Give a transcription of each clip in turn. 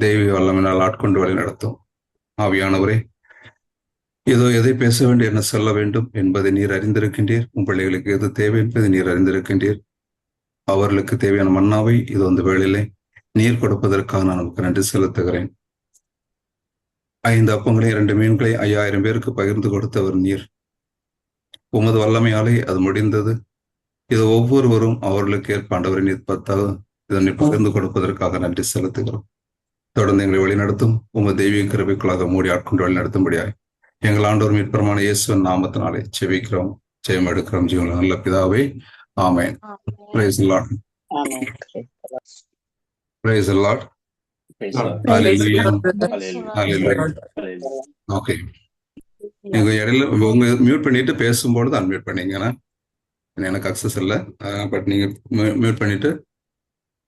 தெய்வீக வல்லமையினால் ஆட்கொண்டு வழி நடத்தும். ஆவியானவரே, ஏதோ எதை பேச வேண்டும், என்ன சொல்ல வேண்டும் என்பதை நீர் அறிந்திருக்கின்றீர். உன் பிள்ளைகளுக்கு எது தேவை என்பதை நீர் அறிந்திருக்கின்றீர். அவர்களுக்கு தேவையான மன்னாவை இது அந்த வேளையிலே நீர் கொடுப்பதற்காக நான் நமக்கு நன்றி செலுத்துகிறேன். 5 அப்பங்களையும் 2 மீன்களை 5000 பேருக்கு பகிர்ந்து கொடுத்தவர் நீர். உமது வல்லமையாலே அது முடிந்தது. இது ஒவ்வொருவரும் அவர்களுக்கு ஏற்ப ஆண்டவரை நீர் இதனை பகிர்ந்து கொடுப்பதற்காக நன்றி செலுத்துகிறோம். தொடர்ந்து எங்களை வழிநடத்தும். உமது தெய்வீக கிருபைக்குள்ளாக மூடி ஆட்கொண்டு வழிநடத்தும்படியாய் எங்கள் ஆண்டவர் மீட்பெருமான இயேசுவின் நாமத்தினாலே செபிக்கிறோம், ஜெயம் எடுக்கிறோம். ஜீவன நல்ல பிதாவே, ஆமென். Praise the Lord. Praise the Lord. Hallelujah. Hallelujah. Okay. நீங்க இடையில உங்க மியூட் பண்ணிட்டு பேசும்பொழுது அன்மியூட் பண்ணீங்கன்னா எனக்கு அக்சஸ் இல்லை. பட் நீங்க மியூட் பண்ணிட்டு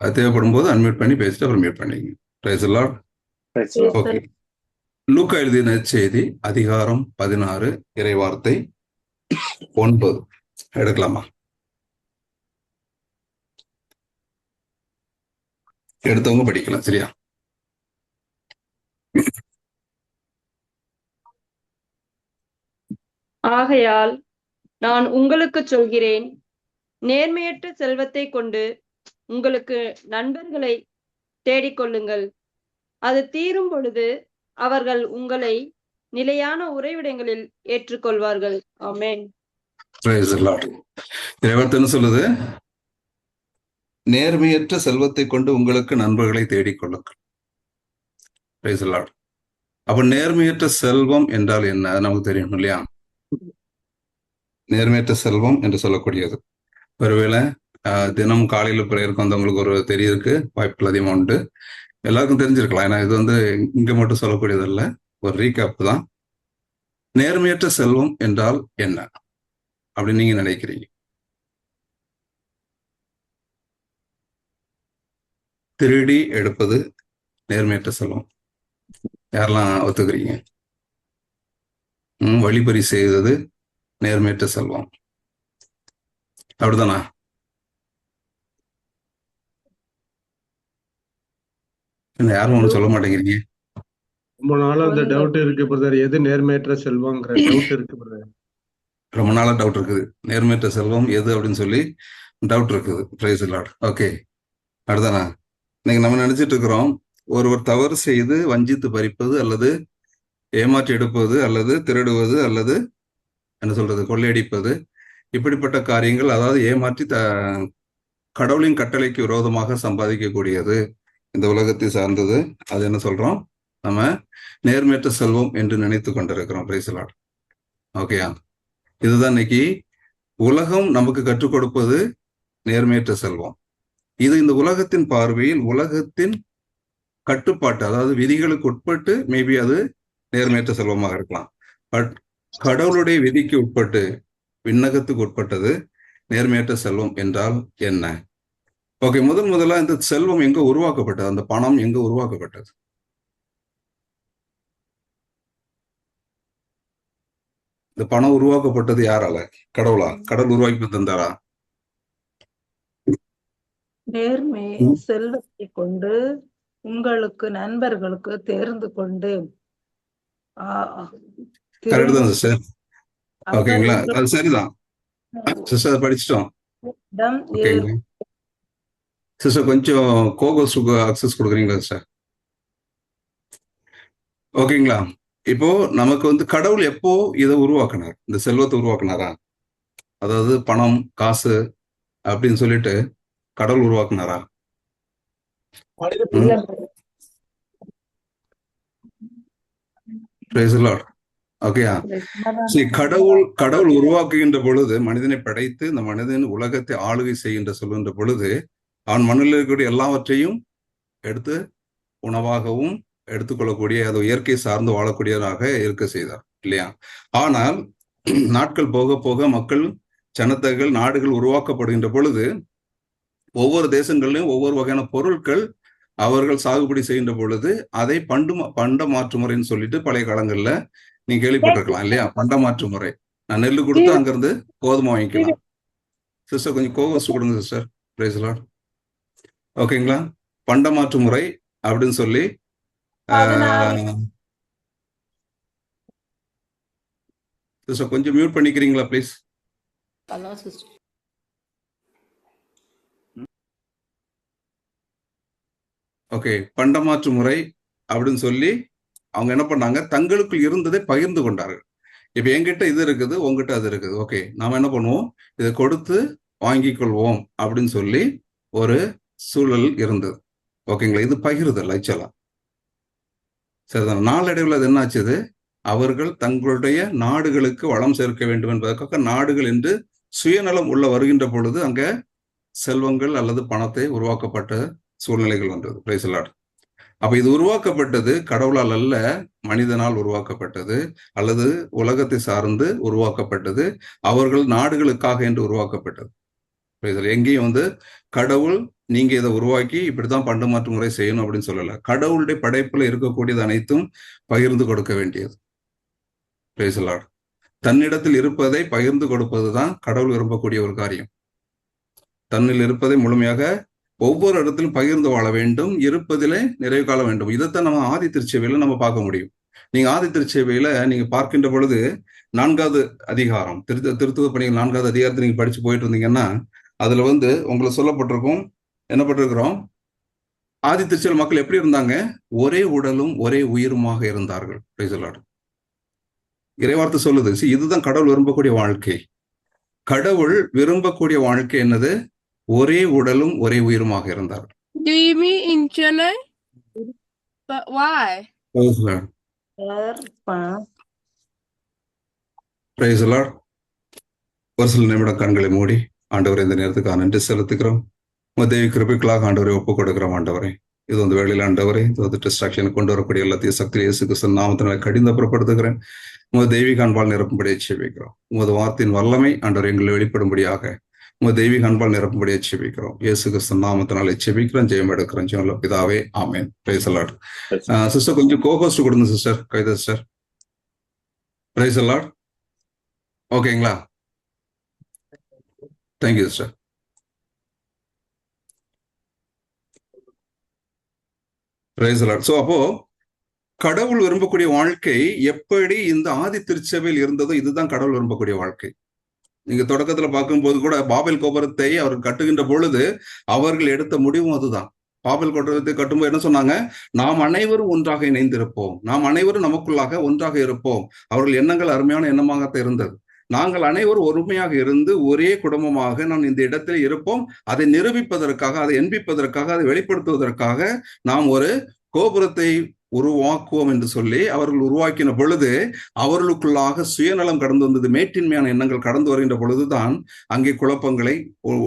அது தேவைப்படும் போது அன்மியூட் பண்ணி பேசிட்டு அப்புறம் மியூட் பண்ணீங்க. Praise the Lord. ஓகே. லூக்கா எழுதின செய்தி அதிகாரம் 16 இறைவார்த்தை 9 எடுக்கலாமா? எடுத்தவங்க படிக்கலாம், சரியா? ஆகையால் நான் உங்களுக்கு சொல்கிறேன், நேர்மையற்ற செல்வத்தை கொண்டு உங்களுக்கு நண்பர்களை தேடிக்கொள்ளுங்கள். அது தீரும் பொழுது அவர்கள் உங்களை நிலையான உறைவிடங்களில் ஏற்றுக்கொள்வார்கள். ஆமென். இறைவார்த்தை சொல்லுது, நேர்மையற்ற செல்வத்தை கொண்டு உங்களுக்கு நண்பர்களை தேடிக்கொள்ளுங்கள். அப்ப நேர்மையற்ற செல்வம் என்றால் என்ன நமக்கு தெரியும் இல்லையா? நேர்மையற்ற செல்வம் என்று சொல்லக்கூடியது ஒருவேளை தினம் காலையில பிரேயருக்கு வந்தவங்களுக்கு ஒரு தெரியறதுக்கு வாய்ப்புகள் அதிகமாக உண்டு. எல்லாருக்கும் தெரிஞ்சிருக்கலாம். ஏன்னா இது இங்க மட்டும் சொல்லக்கூடியது இல்ல, ஒரு ரீகேப் தான். நேர்மையற்ற செல்வம் என்றால் என்ன அப்படின்னு நீங்க நினைக்கிறீங்க? திருடி எடுப்பது நேர்மையற்ற செல்வம். யாரெல்லாம் ஒத்துக்கிறீங்க? வழிப்பறி செய்தது நேர்மையற்ற செல்வம், அப்படிதானா? யாரும் ஒண்ணு சொல்ல மாட்டேங்கிறீங்க. ரொம்ப நாளா அந்த டவுட் இருக்கு பிரதர், எது நேர்மையற்ற செல்வம்ங்கிற டவுட் இருக்கு பிரதர். ரொம்ப நாளா டவுட் இருக்குது, நேர்மையற்ற செல்வம் எது அப்படின்னு சொல்லி டவுட் இருக்குது. Price the Lord. ஓகே, அடுத்தானா? இன்னைக்கு நம்ம நினைச்சிட்டு இருக்கிறோம், ஒருவர் தவறு செய்து வஞ்சித்து பறிப்பது அல்லது ஏமாற்றி எடுப்பது அல்லது திருடுவது அல்லது என்ன சொல்றது கொள்ளையடிப்பது, இப்படிப்பட்ட காரியங்கள், அதாவது ஏமாற்றி கடவுளின் கட்டளைக்கு விரோதமாக சம்பாதிக்கக்கூடியது, இந்த உலகத்தை சார்ந்தது. அது என்ன சொல்றோம்? நம்ம நேர்மையற்ற செல்வம் என்று நினைத்து கொண்டிருக்கிறோம். Price the Lord. ஓகேயா? இதுதான் இன்னைக்கு உலகம் நமக்கு கற்றுக் கொடுப்பது நேர்மையற்ற செல்வம். இது இந்த உலகத்தின் பார்வையில் உலகத்தின் கட்டுப்பாட்டு, அதாவது விதிகளுக்கு உட்பட்டு மேபி அது நேர்மையற்ற செல்வமாக இருக்கலாம். பட் கடவுளுடைய விதிக்கு உட்பட்டு, விண்ணகத்துக்கு உட்பட்டது நேர்மையற்ற செல்வம் என்றால் என்ன? ஓகே, முதலா இந்த செல்வம் எங்க உருவாக்கப்பட்டது? அந்த பணம் எங்க உருவாக்கப்பட்டது? இந்த பணம் உருவாக்கப்பட்டது யாரால? கடவுளா? கடவுள் உருவாக்கி தந்தாரா? நேர்மை செல்வத்தை கொண்டு உங்களுக்கு நண்பர்களுக்கு தேர்ந்து கொண்டு. கரெக்ட் தான் சிஸ்டர். ஓகேங்களா? அது சரிதான் சிஸ்டர், படிச்சிட்டோம். ஓகேங்களா சிஸ்டர், கொஞ்சம் கோகோஸுக்கு அக்சஸ் கொடுக்குறீங்களா சிஸ்டர்? ஓகேங்களா? இப்போ நமக்கு கடவுள் எப்போ இதை உருவாக்குனார்? இந்த செல்வத்தை உருவாக்குனாரா? அதாவது பணம் காசு அப்படின்னு சொல்லிட்டு கடவுள் உருவாக்குனாரா? ஓகேயா? கடவுள் உருவாக்குகின்ற பொழுது, மனிதனை படைத்து இந்த மனிதன் உலகத்தை ஆளுகை செய்கின்ற சொல்கின்ற பொழுது, அவன் மண்ணில் இருக்கக்கூடிய எல்லாவற்றையும் எடுத்து உணவாகவும் எடுத்துக்கொள்ளக்கூடிய, அது இயற்கை சார்ந்து வாழக்கூடியதாக இருக்க செய்தார் இல்லையா? ஆனால் நாட்கள் போக போக மக்கள், ஜனத்தகள், நாடுகள் உருவாக்கப்படுகின்ற பொழுது ஒவ்வொரு தேசங்களிலும் ஒவ்வொரு வகையான பொருட்கள் அவர்கள் சாகுபடி செய்கின்ற பொழுது அதை பண்ட மாற்று முறைன்னு சொல்லிட்டு பழைய காலங்கள்ல நீங்க கேள்விப்பட்டிருக்கலாம் இல்லையா? பண்ட மாற்று முறை. நான் நெல்லு கொடுத்து அங்கிருந்து கோதுமை வாங்கிக்கலாம். சிஸ்டர் கொஞ்சம் கோவஸ் கொடுங்க சிஸ்டர். Praise the Lord. ஓகேங்களா? பண்ட மாற்று முறை அப்படின்னு சொல்லி 14 சிஸ்டர் கொஞ்சம் மியூட் பண்ணிக்கிறீங்களா ப்ளீஸ்? ஓகே, பண்டமாற்று முறை அப்படின்னு சொல்லி அவங்க என்ன பண்ணாங்க, தங்களுக்குள் இருந்ததை பகிர்ந்து கொண்டார்கள். இப்ப என்கிட்ட இது இருக்குது, உங்ககிட்ட அது இருக்குது. ஓகே, நாம என்ன பண்ணுவோம், இதை கொடுத்து வாங்கிக் கொள்வோம் அப்படின்னு சொல்லி ஒரு சூழல் இருந்தது. ஓகேங்களா, இது பகிர்தல் ஆக்சுவலா. சரிதான். நாளடைவில் அது என்ன ஆச்சுது, அவர்கள் தங்களுடைய நாடுகளுக்கு வளம் சேர்க்க வேண்டும் என்பதற்காக நாடுகள் என்று சுயநலம் உள்ள வருகின்ற பொழுது அங்க செல்வங்கள் அல்லது பணத்தை உருவாக்கப்பட்ட சூழ்நிலைகள் வந்தது. Price the Lord. அப்ப இது உருவாக்கப்பட்டது கடவுளால் அல்ல, மனிதனால் உருவாக்கப்பட்டது அல்லது உலகத்தை சார்ந்து உருவாக்கப்பட்டது, அவர்கள் நாடுகளுக்காக என்று உருவாக்கப்பட்டது. எங்கேயும் வந்து கடவுள் நீங்க இதை உருவாக்கி இப்படித்தான் பண்டு மாற்று முறை செய்யணும் அப்படின்னு சொல்லல. கடவுளுடைய படைப்புல இருக்கக்கூடியது அனைத்தும் பகிர்ந்து கொடுக்க வேண்டியது. Price the Lord. தன்னிடத்தில் இருப்பதை பகிர்ந்து கொடுப்பதுதான் கடவுள் விரும்பக்கூடிய ஒரு காரியம். தன்னில் இருப்பதை முழுமையாக ஒவ்வொரு இடத்திலும் பகிர்ந்து வாழ வேண்டும், இருப்பதிலே நிறைவு கால வேண்டும். இதைத்தான் நம்ம ஆதி திருச்சபையில நம்ம பார்க்க முடியும். நீங்க ஆதி திருச்சபையில நீங்க பார்க்கின்ற பொழுது 4வது அதிகாரம் திருத்துவ பணிகள் 4வது அதிகாரத்தை நீங்க படிச்சு போயிட்டு இருந்தீங்கன்னா அதுல வந்து உங்களுக்கு சொல்லப்பட்டிருக்கும், என்ன பட்டிருக்கிறோம், ஆதி திருச்சபை மக்கள் எப்படி இருந்தாங்க, ஒரே உடலும் ஒரே உயிருமாக இருந்தார்கள். Praise the Lord. இறைவார்த்தை சொல்லுது, இதுதான் கடவுள் விரும்பக்கூடிய வாழ்க்கை. கடவுள் விரும்பக்கூடிய வாழ்க்கை என்னது, ஒரே உடலும் ஒரே உயிருமாக இருந்தார். Do you mean in Chennai? But why? Praise the Lord. Praise the Lord. ஒரு சில நிமிடம் கண்களை மூடி ஆண்டவரை இந்த நேரத்துக்கு நன்றி செலுத்துக்கிறோம். தேவி கிருபைகளாக ஆண்டவரை ஒப்புக் கொடுக்கிறோம். ஆண்டவரை இது வந்து வேளையில் ஆண்டவரை இது டிஸ்ட்ராக்ஷன் கொண்டு வரக்கூடிய எல்லாத்தையும் சக்தி இயேசு கிறிஸ்து நாமத்தினால கடிந்து புறப்படுத்துகிறேன். உமது தெய்வீக அன்பால் நிரப்பும்படியை செபிக்கிறோம். உமது வார்த்தையின் வல்லமை ஆண்டவர் எங்களை வெளிப்படும்படியாக உங்க தெய்வீக அன்பால் நிரப்பும்படியை செபிக்கிறோம். இயேசு கிறிஸ்து நாமத்தினால செபிக்கிறோம், ஜெயம் எடுக்கிறோம். ஜெயம்ல பிதாவே, amen. Praise the Lord. Sister கொஞ்சம் கோஹோஸ்ட் கொடுங்க சிஸ்டர், கைதா சிஸ்டர். Praise the Lord. ஓகேங்களா, thank you sister. Praise the Lord. So அப்போ கடவுள் விரும்பக்கூடிய வாழ்க்கை எப்படி இந்த ஆதி திருச்சபையில் இருந்ததோ இதுதான் கடவுள் விரும்பக்கூடிய வாழ்க்கை. நீங்க தொடக்கத்துல பார்க்கும்போது கூட பாபேல் கோபுரத்தை அவர்கள் கட்டுகின்ற பொழுது அவர்கள் எடுத்த முடிவும் அதுதான். பாபேல் கோபுரத்தை கட்டும்போது என்ன சொன்னாங்க, நாம் அனைவரும் ஒன்றாக இணைந்திருப்போம், நாம் அனைவரும் நமக்குள்ளாக ஒன்றாக இருப்போம். அவர்கள் எண்ணங்கள் அருமையான எண்ணமாகத்தான் இருந்தது. நாங்கள் அனைவரும் ஒருமையாக இருந்து ஒரே குடும்பமாக நாம் இந்த இடத்தில் இருப்போம். அதை நிரூபிப்பதற்காக, அதை என்பிப்பதற்காக, அதை வெளிப்படுத்துவதற்காக நாம் ஒரு கோபுரத்தை உருவாக்குவோம் என்று சொல்லி அவர்கள் உருவாக்கின பொழுது அவர்களுக்குள்ளாக சுயநலம் கடந்து வந்தது, மேட்டின்மையான எண்ணங்கள் கடந்து வருகின்ற பொழுதுதான் அங்கே குழப்பங்களை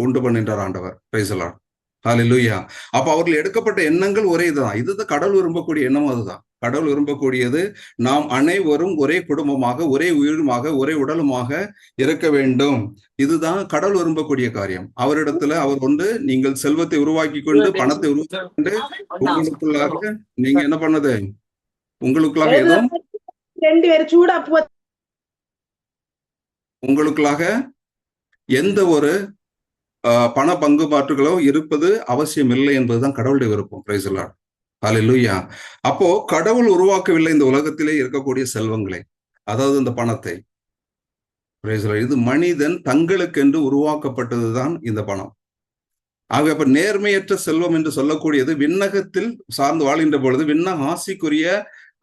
உண்டு பண்ணுகின்றார் ஆண்டவர். Praise the Lord. ஹல்லேலூயா. அப்ப அவர்கள் எடுக்கப்பட்ட எண்ணங்கள் ஒரே இதுதான். இதுதான் கடவுள் விரும்பக்கூடிய எண்ணம். அதுதான் கடவுள் விரும்பக்கூடியது. நாம் அனைவரும் ஒரே குடும்பமாக, ஒரே உயிருமாக, ஒரே உடலுமாக இருக்க வேண்டும். இதுதான் கடவுள் விரும்பக்கூடிய காரியம். அவரிடத்துல அவர் வந்து நீங்கள் செல்வத்தை உருவாக்கி கொண்டு, பணத்தை உருவாக்கி கொண்டு உங்களுக்குள்ளாக நீங்க என்ன பண்ணது, உங்களுக்குள்ளாக ஏதோ உங்களுக்குள்ளாக எந்த ஒரு பண பங்குபாட்டுகளோ இருப்பது அவசியம் இல்லை என்பதுதான் கடவுளுடைய விருப்பம். Praise the Lord. ஹல்லேலூயா. அப்போ கடவுள் உருவாக்கவில்லை இந்த உலகத்திலே இருக்கக்கூடிய செல்வங்களை, அதாவது இந்த பணத்தை. Price the Lord. இது மனிதன் தங்களுக்கென்று உருவாக்கப்பட்டதுதான் இந்த பணம். ஆக அப்ப நேர்மையற்ற செல்வம் என்று சொல்லக்கூடியது விண்ணகத்தில் சார்ந்து வாழ்கின்ற பொழுது விண்ணக ஆசிக்குரிய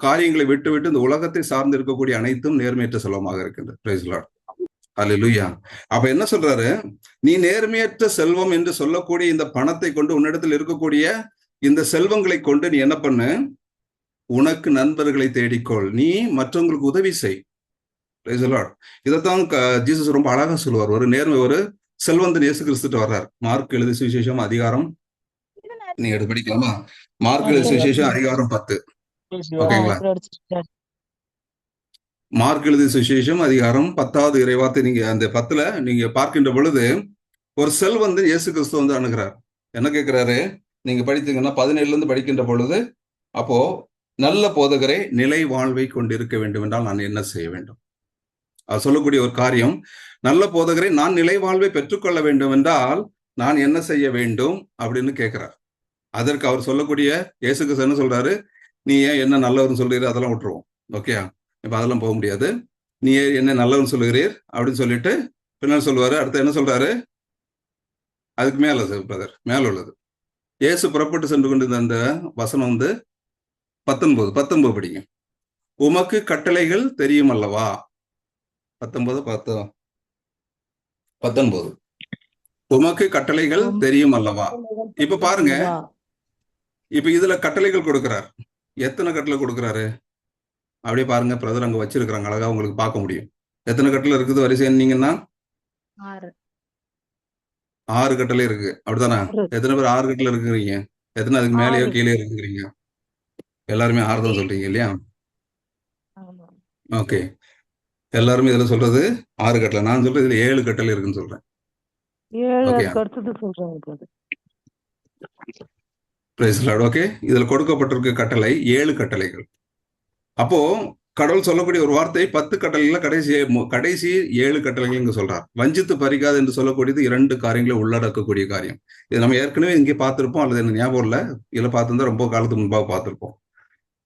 காரியங்களை விட்டுவிட்டு இந்த உலகத்தை சார்ந்து இருக்கக்கூடிய அனைத்தும் நேர்மையற்ற செல்வமாக இருக்கின்றது. Praise the Lord. ஹல்லேலூயா. அப்ப என்ன சொல்றாரு, நீ நேர்மையற்ற செல்வம் என்று சொல்லக்கூடிய இந்த பணத்தை கொண்டு, உன்னிடத்தில் இருக்கக்கூடிய இந்த செல்வங்களை கொண்டு நீ என்ன பண்ணு, உனக்கு நண்பர்களை தேடிக்கொள், நீ மற்றவங்களுக்கு உதவி செய். Price the Lord. இதைத்தான் ஜீசஸ் ரொம்ப அழகா சொல்லுவார். ஒரு நேர்மை, ஒரு செல்வந்தன் இயேசு கிறிஸ்துட்டு வர்றார். மார்க் எழுதிய சுவிசேஷம் அதிகாரம், நீங்க எடுத்து படிக்கலாமா? மார்க் எழுதிய சுவிசேஷம் அதிகாரம் 10. ஓகேங்களா? மார்க் எழுதிய சுவிசேஷம் அதிகாரம் 10வது இறைவார்த்தை நீங்க அந்த 10ல நீங்க பார்க்கின்ற பொழுது ஒரு செல்வந்தன் இயேசு கிறிஸ்து வந்து அணுகிறார். என்ன கேட்கிறாரு, நீங்க படித்தீங்கன்னா 17ல இருந்து படிக்கின்ற பொழுது, அப்போ நல்ல போதகரை நிலை வாழ்வை கொண்டிருக்க வேண்டும் என்றால் நான் என்ன செய்ய வேண்டும்? அவர் சொல்லக்கூடிய ஒரு காரியம், நல்ல போதகரை நான் நிலை வாழ்வை பெற்றுக்கொள்ள வேண்டும் என்றால் நான் என்ன செய்ய வேண்டும் அப்படின்னு கேட்கிறார். அதற்கு அவர் சொல்லக்கூடிய இயேசு கிறிஸ்து என்ன சொல்றாரு, நீ ஏன் என்ன நல்லவர்னு சொல்றீர் அதெல்லாம் விட்டுருவோம். ஓகே, இப்ப அதெல்லாம் போக முடியாது. நீ ஏன் என்ன நல்லவர்னு சொல்லுகிறீர் அப்படின்னு சொல்லிட்டு பின்னால் சொல்லுவாரு. அடுத்து என்ன சொல்றாரு? அதுக்கு மேல பிரதர், மேல உள்ளது. இயேசு புறப்பட்டு சென்று கொண்டிருந்த அந்த வசனம் வந்து 19 படிங்க. உமக்கு கட்டளைகள் தெரியும் அல்லவா? 19 உமக்கு கட்டளைகள் தெரியும் அல்லவா? இப்ப பாருங்க, இப்ப இதுல கட்டளைகள் கொடுக்கிறார். எத்தனை கட்டளை கொடுக்கிறாரு அப்படியே பாருங்க பிரதர், அங்க வச்சிருக்கிறாங்க, அழகா உங்களுக்கு பார்க்க முடியும். எத்தனை கட்டளை இருக்குது வரிசை எண்ணீங்கன்னா 6 கட்டளை இருக்கு, அப்படித்தானே? எத்தனை பேர் 6 கட்டளை இருக்குறீங்க? எத்தனை அதுக்கு மேலேயோ கீழே இருக்குறீங்க? எல்லாருமே 6 தான் சொல்றீங்க இல்லையா? ஓகே, எல்லாருமே இதுல சொல்றது 6 கட்டளை. நான் சொல்றது இதுல 7 கட்டளை இருக்குன்னு சொல்றேன். ஓகே, இதுல கொடுக்கப்பட்டிருக்க கட்டளை 7 கட்டளைகள். அப்போ கடவுள் சொல்லக்கூடிய ஒரு வார்த்தை 10 கட்டளைல கடைசி 7 கட்டளைகள் இங்க சொல்றார். வஞ்சித்து பறிக்காது என்று சொல்லக்கூடியது 2 காரியங்களை உள்ளடக்கக்கூடிய காரியம். இது நம்ம ஏற்கனவே இங்கே பார்த்திருப்போம், அல்லது என்ன ஞாபகம் இல்லை, இதுல பார்த்திருந்தா ரொம்ப காலத்துக்கு முன்பாக பார்த்திருப்போம்.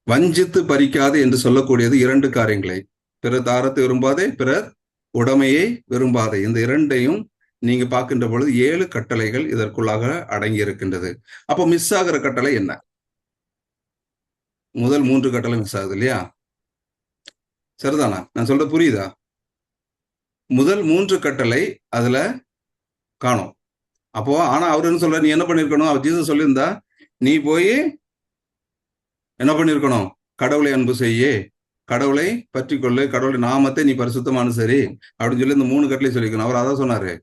வஞ்சித்து பறிக்காது என்று சொல்லக்கூடியது 2 காரியங்களை, பிறர் தாரத்தை விரும்பாதே, பிறர் உடைமையை விரும்பாதே. இந்த 2ஐயும் நீங்க பார்க்கின்ற பொழுது 7 கட்டளைகள் இதற்குள்ளாக அடங்கி இருக்கின்றது. அப்போ மிஸ் ஆகிற கட்டளை என்ன? முதல் 3 கட்டளை மிஸ் ஆகுது இல்லையா? சரிதானா? நான் சொல்றது புரியுதா? முதல் 3 கட்டளை அதுல காணோம். அப்போ ஆனா அவர் என்ன சொல்ற, நீ என்ன பண்ணிருக்கணும்? அவர் ஜீசஸ் சொல்லியிருந்தா நீ போய் என்ன பண்ணிருக்கணும்? கடவுளை அன்பு செய்ய, கடவுளை பற்றி கொள்ளு, கடவுளை நாமத்தை நீ பரிசுத்தமான சரி அப்படின்னு சொல்லி இந்த 3 கட்டளை சொல்லிக்கணும். அவர் அதான் சொன்னாரு.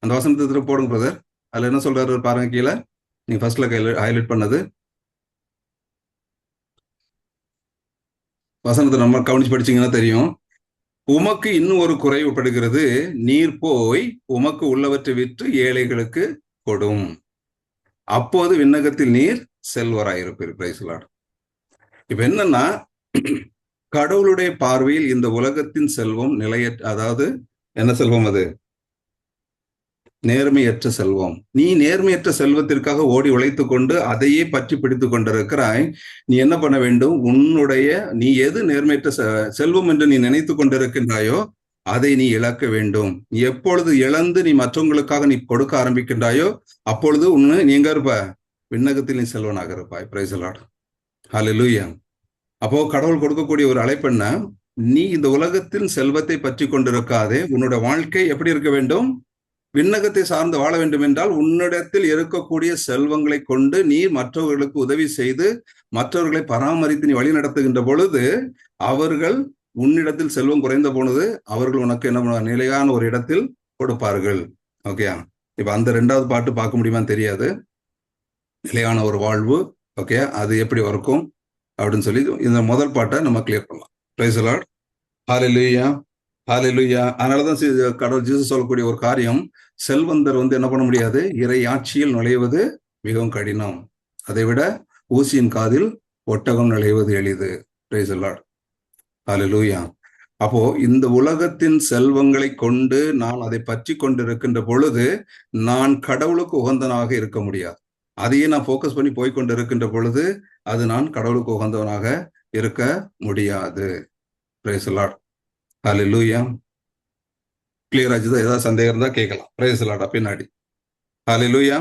அந்த வசனத்தை போடுங்க பிரதர். அதுல என்ன சொல்றாரு பாருங்க, கீழே நீங்க ஃபர்ஸ்ட்ல ஹைலைட் பண்ணது வசனத்தை நம்ம கவனிச்சு படிச்சீங்கன்னா தெரியும். உமக்கு இன்னும் ஒரு குறைவுபடுகிறது, நீர் போய் உமக்கு உள்ளவற்றை விற்று ஏழைகளுக்கு கொடும், அப்போது விண்ணகத்தில் நீர் செல்வராயிருப்பீர். Price the Lord. இப்ப என்னன்னா, கடவுளுடைய பார்வையில் இந்த உலகத்தின் செல்வம் நிலையற்ற, அதாவது என்ன செல்வம்? அது நேர்மையற்ற செல்வம். நீ நேர்மையற்ற செல்வத்திற்காக ஓடி உழைத்துக் கொண்டு அதையே பற்றி பிடித்துக் கொண்டிருக்கிறாய். நீ என்ன பண்ண வேண்டும்? உன்னுடைய நீ எது நேர்மையற்ற செல்வம் என்று நீ நினைத்து கொண்டிருக்கின்றாயோ அதை நீ இழக்க வேண்டும். நீ எப்பொழுது இழந்து நீ மற்றவங்களுக்காக நீ கொடுக்க ஆரம்பிக்கின்றாயோ அப்பொழுது நீ எங்க இருப்ப? விண்ணகத்தில் நீ செல்வனாக இருப்பாய். Praise the Lord. ஹல்லேலூயா. அப்போ கடவுள் கொடுக்கக்கூடிய ஒரு அழைப்பு என்ன? நீ இந்த உலகத்தின் செல்வத்தை பற்றி கொண்டிருக்காதே. உன்னுடைய வாழ்க்கை எப்படி இருக்க வேண்டும்? விண்ணகத்தை சார்ந்து வாழ வேண்டும் என்றால் உன்னிடத்தில் இருக்கக்கூடிய செல்வங்களை கொண்டு நீ மற்றவர்களுக்கு உதவி செய்து மற்றவர்களை பராமரித்து நீ வழி நடத்துகின்ற பொழுது அவர்கள் உன்னிடத்தில் செல்வம் குறைந்த போனது அவர்கள் உனக்கு என்ன நிலையான ஒரு இடத்தில் கொடுப்பார்கள். ஓகே, இப்ப அந்த 2வது பாட்டு பார்க்க முடியுமான்னு தெரியாது. நிலையான ஒரு வாழ்வு, ஓகே, அது எப்படி இருக்கும் அப்படின்னு சொல்லி இந்த முதல் பாட்டை நம்ம கிளியர் பண்ணலாம். Praise the Lord. Hallelujah, hallelujah. அதனாலதான் கடவுள் ஜீசஸ் சொல்லக்கூடிய ஒரு காரியம், செல்வந்தர் என்ன பண்ண முடியாது? இறை ஆட்சியில் நுழைவது மிகவும் கடினம், அதை விட ஊசியின் காதில் ஒட்டகம் நுழைவது எளிது. Praise the Lord. ஹல்லேலூயா. அப்போ இந்த உலகத்தின் செல்வங்களை கொண்டு நான் அதை பற்றி கொண்டிருக்கின்ற பொழுது நான் கடவுளுக்கு உகந்தனாக இருக்க முடியாது. அதையே நான் போக்கஸ் பண்ணி போய்கொண்டு இருக்கின்ற பொழுது அது நான் கடவுளுக்கு உகந்தவனாக இருக்க முடியாது. Praise the Lord. Hallelujah. Clear ஆச்சுதான்? ஏதாவது சந்தேகம் இருந்தா கேட்கலாம். Praise the Lord. பின்னாடி ஹல்லேலூயா.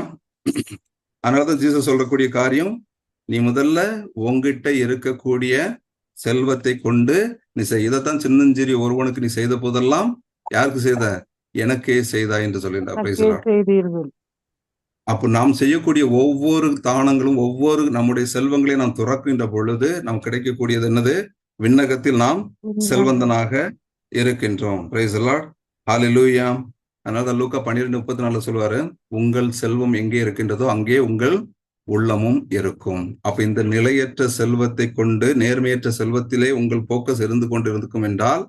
அதனாலதான் ஜீசஸ் சொல்லக்கூடிய காரியம், நீ முதல்ல உங்ககிட்ட இருக்கக்கூடிய செல்வத்தை கொண்டு நீ இதைத்தான் சின்னஞ்சிறிய ஒருவனுக்கு நீ செய்த போதெல்லாம் யாருக்கு செய்த? எனக்கே செய்தா என்று சொல்லியிருந்தார். Price the Lord. அப்போ நாம் செய்யக்கூடிய ஒவ்வொரு தானங்களும் ஒவ்வொரு நம்முடைய செல்வங்களையும் நாம் துறக்கின்ற பொழுது நாம் கிடைக்கக்கூடியது என்னது? விண்ணகத்தில் நாம் செல்வந்தனாக இருக்கின்றோம். Praise the Lord. ஹல்லேலூயா. அதனால லூக்கா 12:34 சொல்லுவாரு, உங்கள் செல்வம் எங்கே இருக்கின்றதோ அங்கே உங்கள் உள்ளமும் இருக்கும். அப்ப இந்த நிலையற்ற செல்வத்தை கொண்டு நேர்மையற்ற செல்வத்திலே உங்கள் போக்கஸ் இருந்து கொண்டு இருக்கும் என்றால்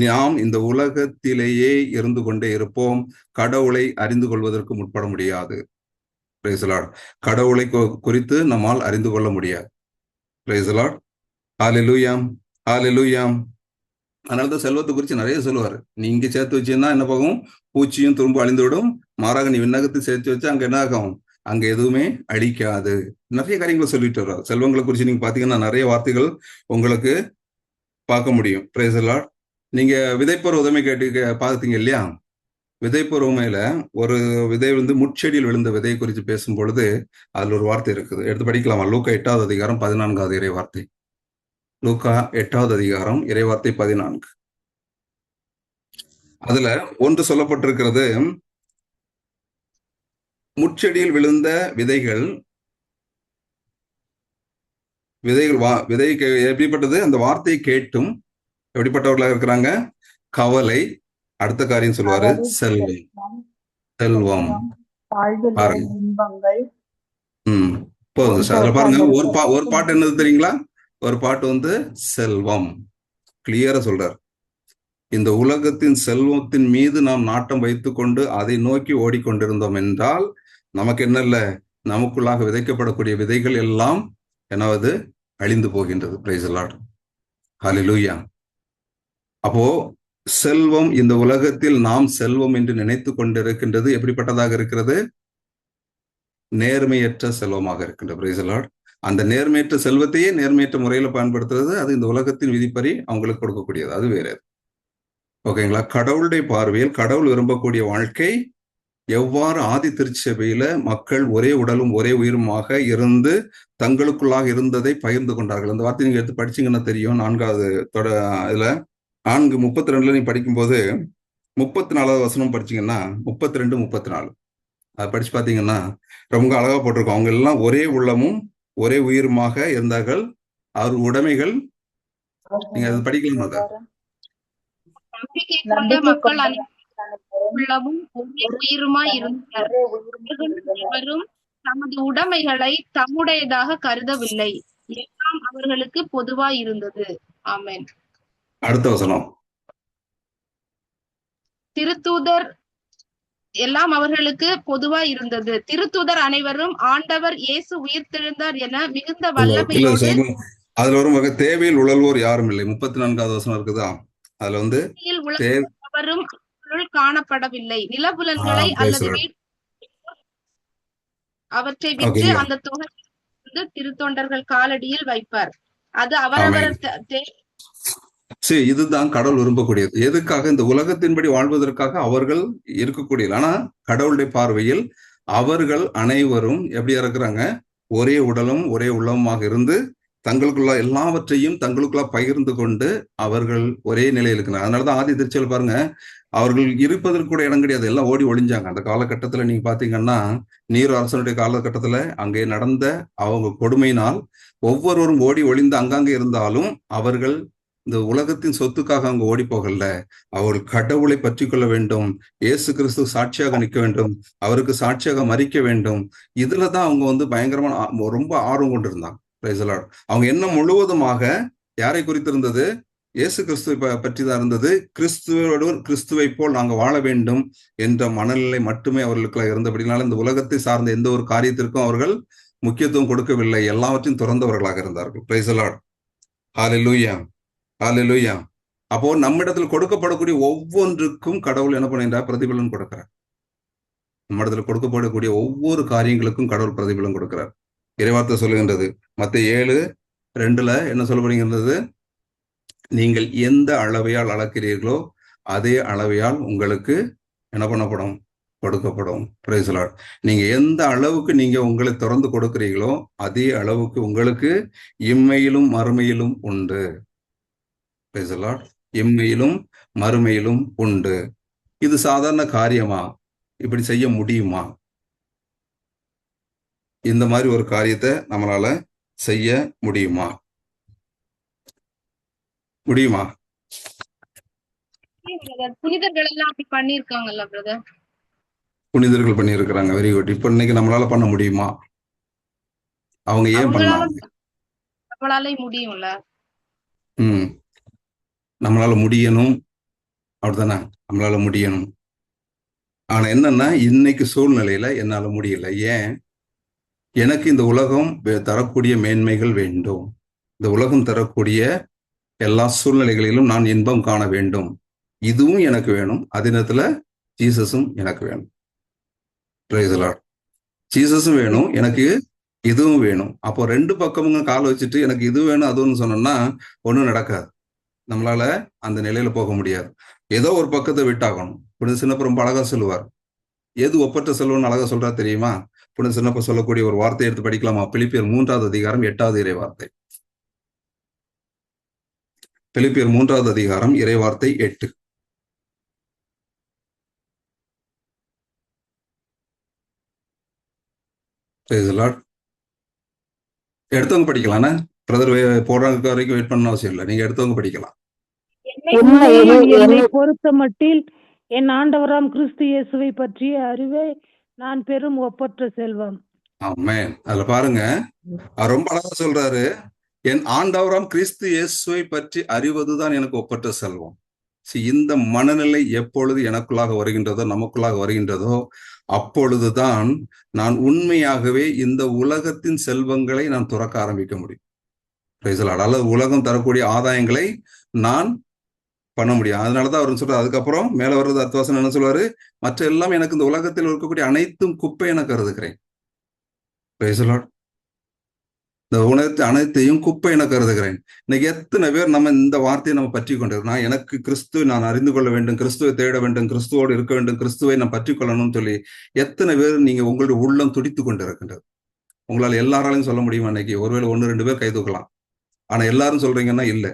நாம் இந்த உலகத்திலேயே இருந்து கொண்டே இருப்போம். கடவுளை அறிந்து கொள்வதற்கு முற்பட முடியாது. Praise the Lord. கடவுளை குறித்து நம்மால் அறிந்து கொள்ள முடியாது. Praise the Lord. Hallelujah, hallelujah. அதனாலதான் செல்வத்தை குறித்து நிறைய சொல்லுவாரு. நீ இங்க சேர்த்து வச்சீங்கன்னா என்ன போகும்? பூச்சியும் துரும்பு அழிந்து விடும், மாறாக நீ விண்ணகத்தை சேர்த்து வச்சா அங்க என்ன ஆகும்? அங்க எதுவுமே அழிக்காது. நிறைய காரியங்களை சொல்லிட்டு வர்றார். செல்வங்களை குறிச்சு நீங்க பாத்தீங்கன்னா நிறைய வார்த்தைகள் உங்களுக்கு பார்க்க முடியும். Price the Lord. நீங்க விதைப்போர் உதவி பார்த்தீங்க இல்லையா? விதைப்போர் உமையில ஒரு விதை முட்செடியில் விழுந்த விதை குறித்து பேசும் பொழுது அதுல ஒரு வார்த்தை இருக்குது. எடுத்து படிக்கலாமா? லூக்கா 8வது அதிகாரம் 14வது இறை வார்த்தை. லூக்கா 8வது அதிகாரம் இறை வார்த்தை 14. அதுல ஒன்று சொல்லப்பட்டிருக்கிறது, முட்செடியில் விழுந்த விதைகள் விதை எப்படிப்பட்டது? அந்த வார்த்தையை கேட்டும் எப்படிப்பட்டவர்களாக இருக்கிறாங்க? கவலை, அடுத்த காரியம் சொல்லுவாரு, செல்வம். செல்வம் போதும் சார். அதுல பாருங்க, ஒரு பாட்டு என்னது தெரியுங்களா? ஒரு பாட்டு செல்வம். கிளியரா சொல்றார். இந்த உலகத்தின் செல்வத்தின் மீது நாம் நாட்டம் வைத்துக்கொண்டு அதை நோக்கி ஓடிக்கொண்டிருந்தோம் என்றால் நமக்கு என்ன இல்லை? நமக்குள்ளாக விதைக்கப்படக்கூடிய விதைகள் எல்லாம் என்னாவது அழிந்து போகின்றது. Praise the Lord. ஹல்லேலூயா. அப்போ செல்வம், இந்த உலகத்தில் நாம் செல்வம் என்று நினைத்து கொண்டிருக்கின்றது எப்படிப்பட்டதாக இருக்கிறது? நேர்மையற்ற செல்வமாக இருக்கின்றது. Praise the Lord. அந்த நேர்மையற்ற செல்வத்தையே நேர்மையற்ற முறையில பயன்படுத்துறது, அது இந்த உலகத்தின் விதிப்படி அவங்களுக்கு கொடுக்கக்கூடியது. அது வேற. ஓகேங்களா? கடவுளுடைய பார்வையில் கடவுள் விரும்பக்கூடிய வாழ்க்கை எவ்வாறு ஆதி திருச்சபையில மக்கள் ஒரே உடலும் ஒரே உயிருமாக இருந்து தங்களுக்குள்ளாக இருந்ததை பகிர்ந்து கொண்டார்கள். அந்த வார்த்தை நீங்க எடுத்து படிச்சீங்கன்னா தெரியும். 4வது இதுல 4:32 நீங்க படிக்கும்போது 34வது வசனம் படிச்சீங்கன்னா 32, 34 அதை படிச்சு பாத்தீங்கன்னா ரொம்ப அழகா போட்டிருக்கோம். அவங்க எல்லாம் ஒரே உள்ளமும் ஒரே உயிருமாக இருந்தார்கள். அவர் உடைமைகள் நீங்க அதை படிக்கலாமா? நம்பிக்கை கொண்ட மக்கள் உள்ளமும் ஒரே உயிருமாய் இருந்தனர். அவரும் தமது உடைமைகளை தம்முடையதாக கருதவில்லை. எல்லாம் அவர்களுக்கு பொதுவாய் இருந்தது. ஆமென். அடுத்த வசனம். திருத்தூதர் எல்லாம் அவர்களுக்கு பொதுவாய் இருந்தது. திருத்தூதர் அனைவரும் ஆண்டவர் இயேசு உயிர்த்தெழுந்தார் என மிகுந்த வல்லமையோடு அதுல ஒரு வகை தேவையில் உழல்வோர் யாரும் இல்லை. 34வது வசனம் இருக்குதா? அதுல அவரும் காணப்படவில்லை. நிலபுலன்களை அல்லது அவற்றை விற்று அந்த தொகை திருத்தொண்டர்கள் காலடியில் வைப்பார். அது அவரவர் இதுதான் கடவுள் விரும்பக்கூடியது. எதுக்காக? இந்த உலகத்தின்படி வாழ்வதற்காக அவர்கள் இருக்கக்கூடியது. ஆனா கடவுளுடைய பார்வையில் அவர்கள் அனைவரும் எப்படியா இருக்கிறாங்க? ஒரே உடலும் ஒரே உள்ளமுமாக இருந்து தங்களுக்குள்ள எல்லாவற்றையும் தங்களுக்குள்ள பகிர்ந்து கொண்டு அவர்கள் ஒரே நிலையில் இருக்கிறாங்க. அதனாலதான் ஆதி திருச்சபையில் பாருங்க, அவர்கள் இருப்பதற்கு கூட இடம் கிடையாது, எல்லாம் ஓடி ஒளிஞ்சாங்க. அந்த காலகட்டத்துல நீங்க பாத்தீங்கன்னா நீர் அரசனுடைய காலகட்டத்துல அங்கே நடந்த அவங்க கொடுமையினால் ஒவ்வொருவரும் ஓடி ஒளிந்து அங்கங்கே இருந்தாலும் அவர்கள் இந்த உலகத்தின் சொத்துக்காக அவங்க ஓடி போகல. அவர்கள் கடவுளை பற்றி கொள்ள வேண்டும், இயேசு கிறிஸ்து சாட்சியாக நிற்க வேண்டும், அவருக்கு சாட்சியாக மறிக்க வேண்டும். இதுலதான் அவங்க பயங்கரமான ரொம்ப ஆர்வம் கொண்டிருந்தாங்க. Praise the Lord. அவங்க எண்ணம் முழுவதுமாக யாரை குறித்திருந்தது? இயேசு கிறிஸ்துவை பற்றி தான் இருந்தது. கிறிஸ்துவை போல் நாங்க வாழ வேண்டும் என்ற மனநிலை மட்டுமே அவர்களுக்கு இருந்தபடினால இந்த உலகத்தை சார்ந்த எந்த ஒரு காரியத்திற்கும் அவர்கள் முக்கியத்துவம் கொடுக்கவில்லை. எல்லாவற்றையும் துறந்தவர்களாக இருந்தார்கள். Praise the Lord. Hallelujah, hallelujah. அப்போ நம்மிடத்துல கொடுக்கப்படக்கூடிய ஒவ்வொன்றுக்கும் கடவுள் என்ன பண்ணுகிறார்? பிரதிபலன் கொடுக்கிறார். நம்மிடத்துல கொடுக்கப்படக்கூடிய ஒவ்வொரு காரியங்களுக்கும் கடவுள் பிரதிபலன் கொடுக்கிறார். இறைவார்த்தை சொல்லுகின்றது மத்தேயு 7:2 என்ன சொல்லப்படுகின்றது? நீங்கள் எந்த அளவையால் அளக்கிறீர்களோ அதே அளவையால் உங்களுக்கு என்ன பண்ணப்படும்? கொடுக்கப்படும். Price the Lord. நீங்க எந்த அளவுக்கு நீங்க உங்களை திறந்து கொடுக்கிறீர்களோ அதே அளவுக்கு உங்களுக்கு இம்மையிலும் மறுமையிலும் உண்டு. Price the Lord. இம்மையிலும் மறுமையிலும் உண்டு. இது சாதாரண காரியமா? இப்படி செய்ய முடியுமா? இந்த மாதிரி ஒரு காரியத்தை நம்மளால செய்ய முடியுமா? முடியுமா? புனிதர்கள் எல்லாம் அப்படி பண்ணிருக்காங்கல்ல பிரதர்? புனிதர்கள் பண்ணியிருக்கிறாங்க. Very good. இப்ப இன்னைக்கு நம்மளால பண்ண முடியுமா? அவங்க ஏன் பண்ணாங்க? நம்மளால முடியும்ல. நம்மளால முடியணும், அப்படித்தானே? நம்மளால முடியணும். ஆனா என்னன்னா இன்னைக்கு சூழ்நிலையில என்னால முடியல. ஏன்? எனக்கு இந்த உலகம் தரக்கூடிய மேன்மைகள் வேண்டும். இந்த உலகம் தரக்கூடிய எல்லா சூழ்நிலைகளிலும் நான் இன்பம் காண வேண்டும். இதுவும் எனக்கு வேணும். அதே நேரத்துல ஜீசஸும் எனக்கு வேணும். Price the Lord. ஜீசஸும் வேணும், எனக்கு இதுவும் வேணும். அப்போ 2 பக்கமும் கால் வச்சுட்டு எனக்கு இது வேணும் அதுன்னு சொன்னோம்னா ஒண்ணும் நடக்காது. நம்மளால அந்த நிலையில போக முடியாது. ஏதோ ஒரு பக்கத்தை விட்டாகணும். புனித சின்னப்பர் ரொம்ப அழகா சொல்லுவார். எது ஒப்பற்ற செல்வம்னு அழகா சொல்றா தெரியுமா? புனித சின்னப்பர் சொல்லக்கூடிய ஒரு வார்த்தையை எடுத்து படிக்கலாமா? பிலிப்பியர் 3வது அதிகாரம் 8வது இறை வார்த்தை. பிலிப்பியர் 3வது அதிகாரம் இறை வார்த்தை 8. Praise the Lord. எடுத்தவங்க படிக்கலாம்னா பிரதர் போடுறதுக்கு வரைக்கும் வெயிட் பண்ண அவசியம் இல்லை. நீங்க எடுத்தவங்க படிக்கலாம். என்னை பொறுத்த மட்டில் என் ஆண்டவராம் கிறிஸ்து இயேசுவை பற்றிய அறிவை நான் பெரும் ஒப்பற்ற செல்வம். ஆமென். அதுல பாருங்க, அவர் ரொம்ப அழகா சொல்றாரு, என் ஆண்டவராம் கிறிஸ்து இயேசுவை பற்றி அறிவதுதான் எனக்கு ஒப்பற்ற செல்வம். இந்த மனநிலை எப்பொழுது எனக்குள்ளாக வருகின்றதோ, நமக்குள்ளாக வருகின்றதோ, அப்பொழுதுதான் நான் உண்மையாகவே இந்த உலகத்தின் செல்வங்களை நான் துறக்க ஆரம்பிக்க முடியும். அல்லது உலகம் தரக்கூடிய ஆதாயங்களை நான் பண்ண முடியும். அதனாலதான் அவர் சொல்றாரு, அதுக்கப்புறம் மேல வர்றது அர்த்தவாசனம் என்ன சொல்றாரு, மற்ற எல்லாம் எனக்கு இந்த உலகத்தில் இருக்கக்கூடிய அனைத்தும் குப்பை என கருதுகிறேன். இந்த உலகத்தை அனைத்தையும் குப்பை என கருதுகிறேன். இன்னைக்கு எத்தனை பேர் நம்ம இந்த வார்த்தையை நம்ம பற்றி கொண்டிருக்கோம். எனக்கு கிறிஸ்துவை நான் அறிந்து கொள்ள வேண்டும், கிறிஸ்துவை தேட வேண்டும், கிறிஸ்துவோடு இருக்க வேண்டும், கிறிஸ்துவை நான் பற்றி கொள்ளணும்னு சொல்லி எத்தனை பேர் நீங்க உங்களுடைய உள்ளம் துடித்து கொண்டு இருக்கின்றது. உங்களால் எல்லாராலையும் சொல்ல முடியுமா? இன்னைக்கு ஒருவேளை 1-2 பேர் கை தூக்கலாம். ஆனா எல்லாரும் சொல்றீங்கன்னா இல்லை.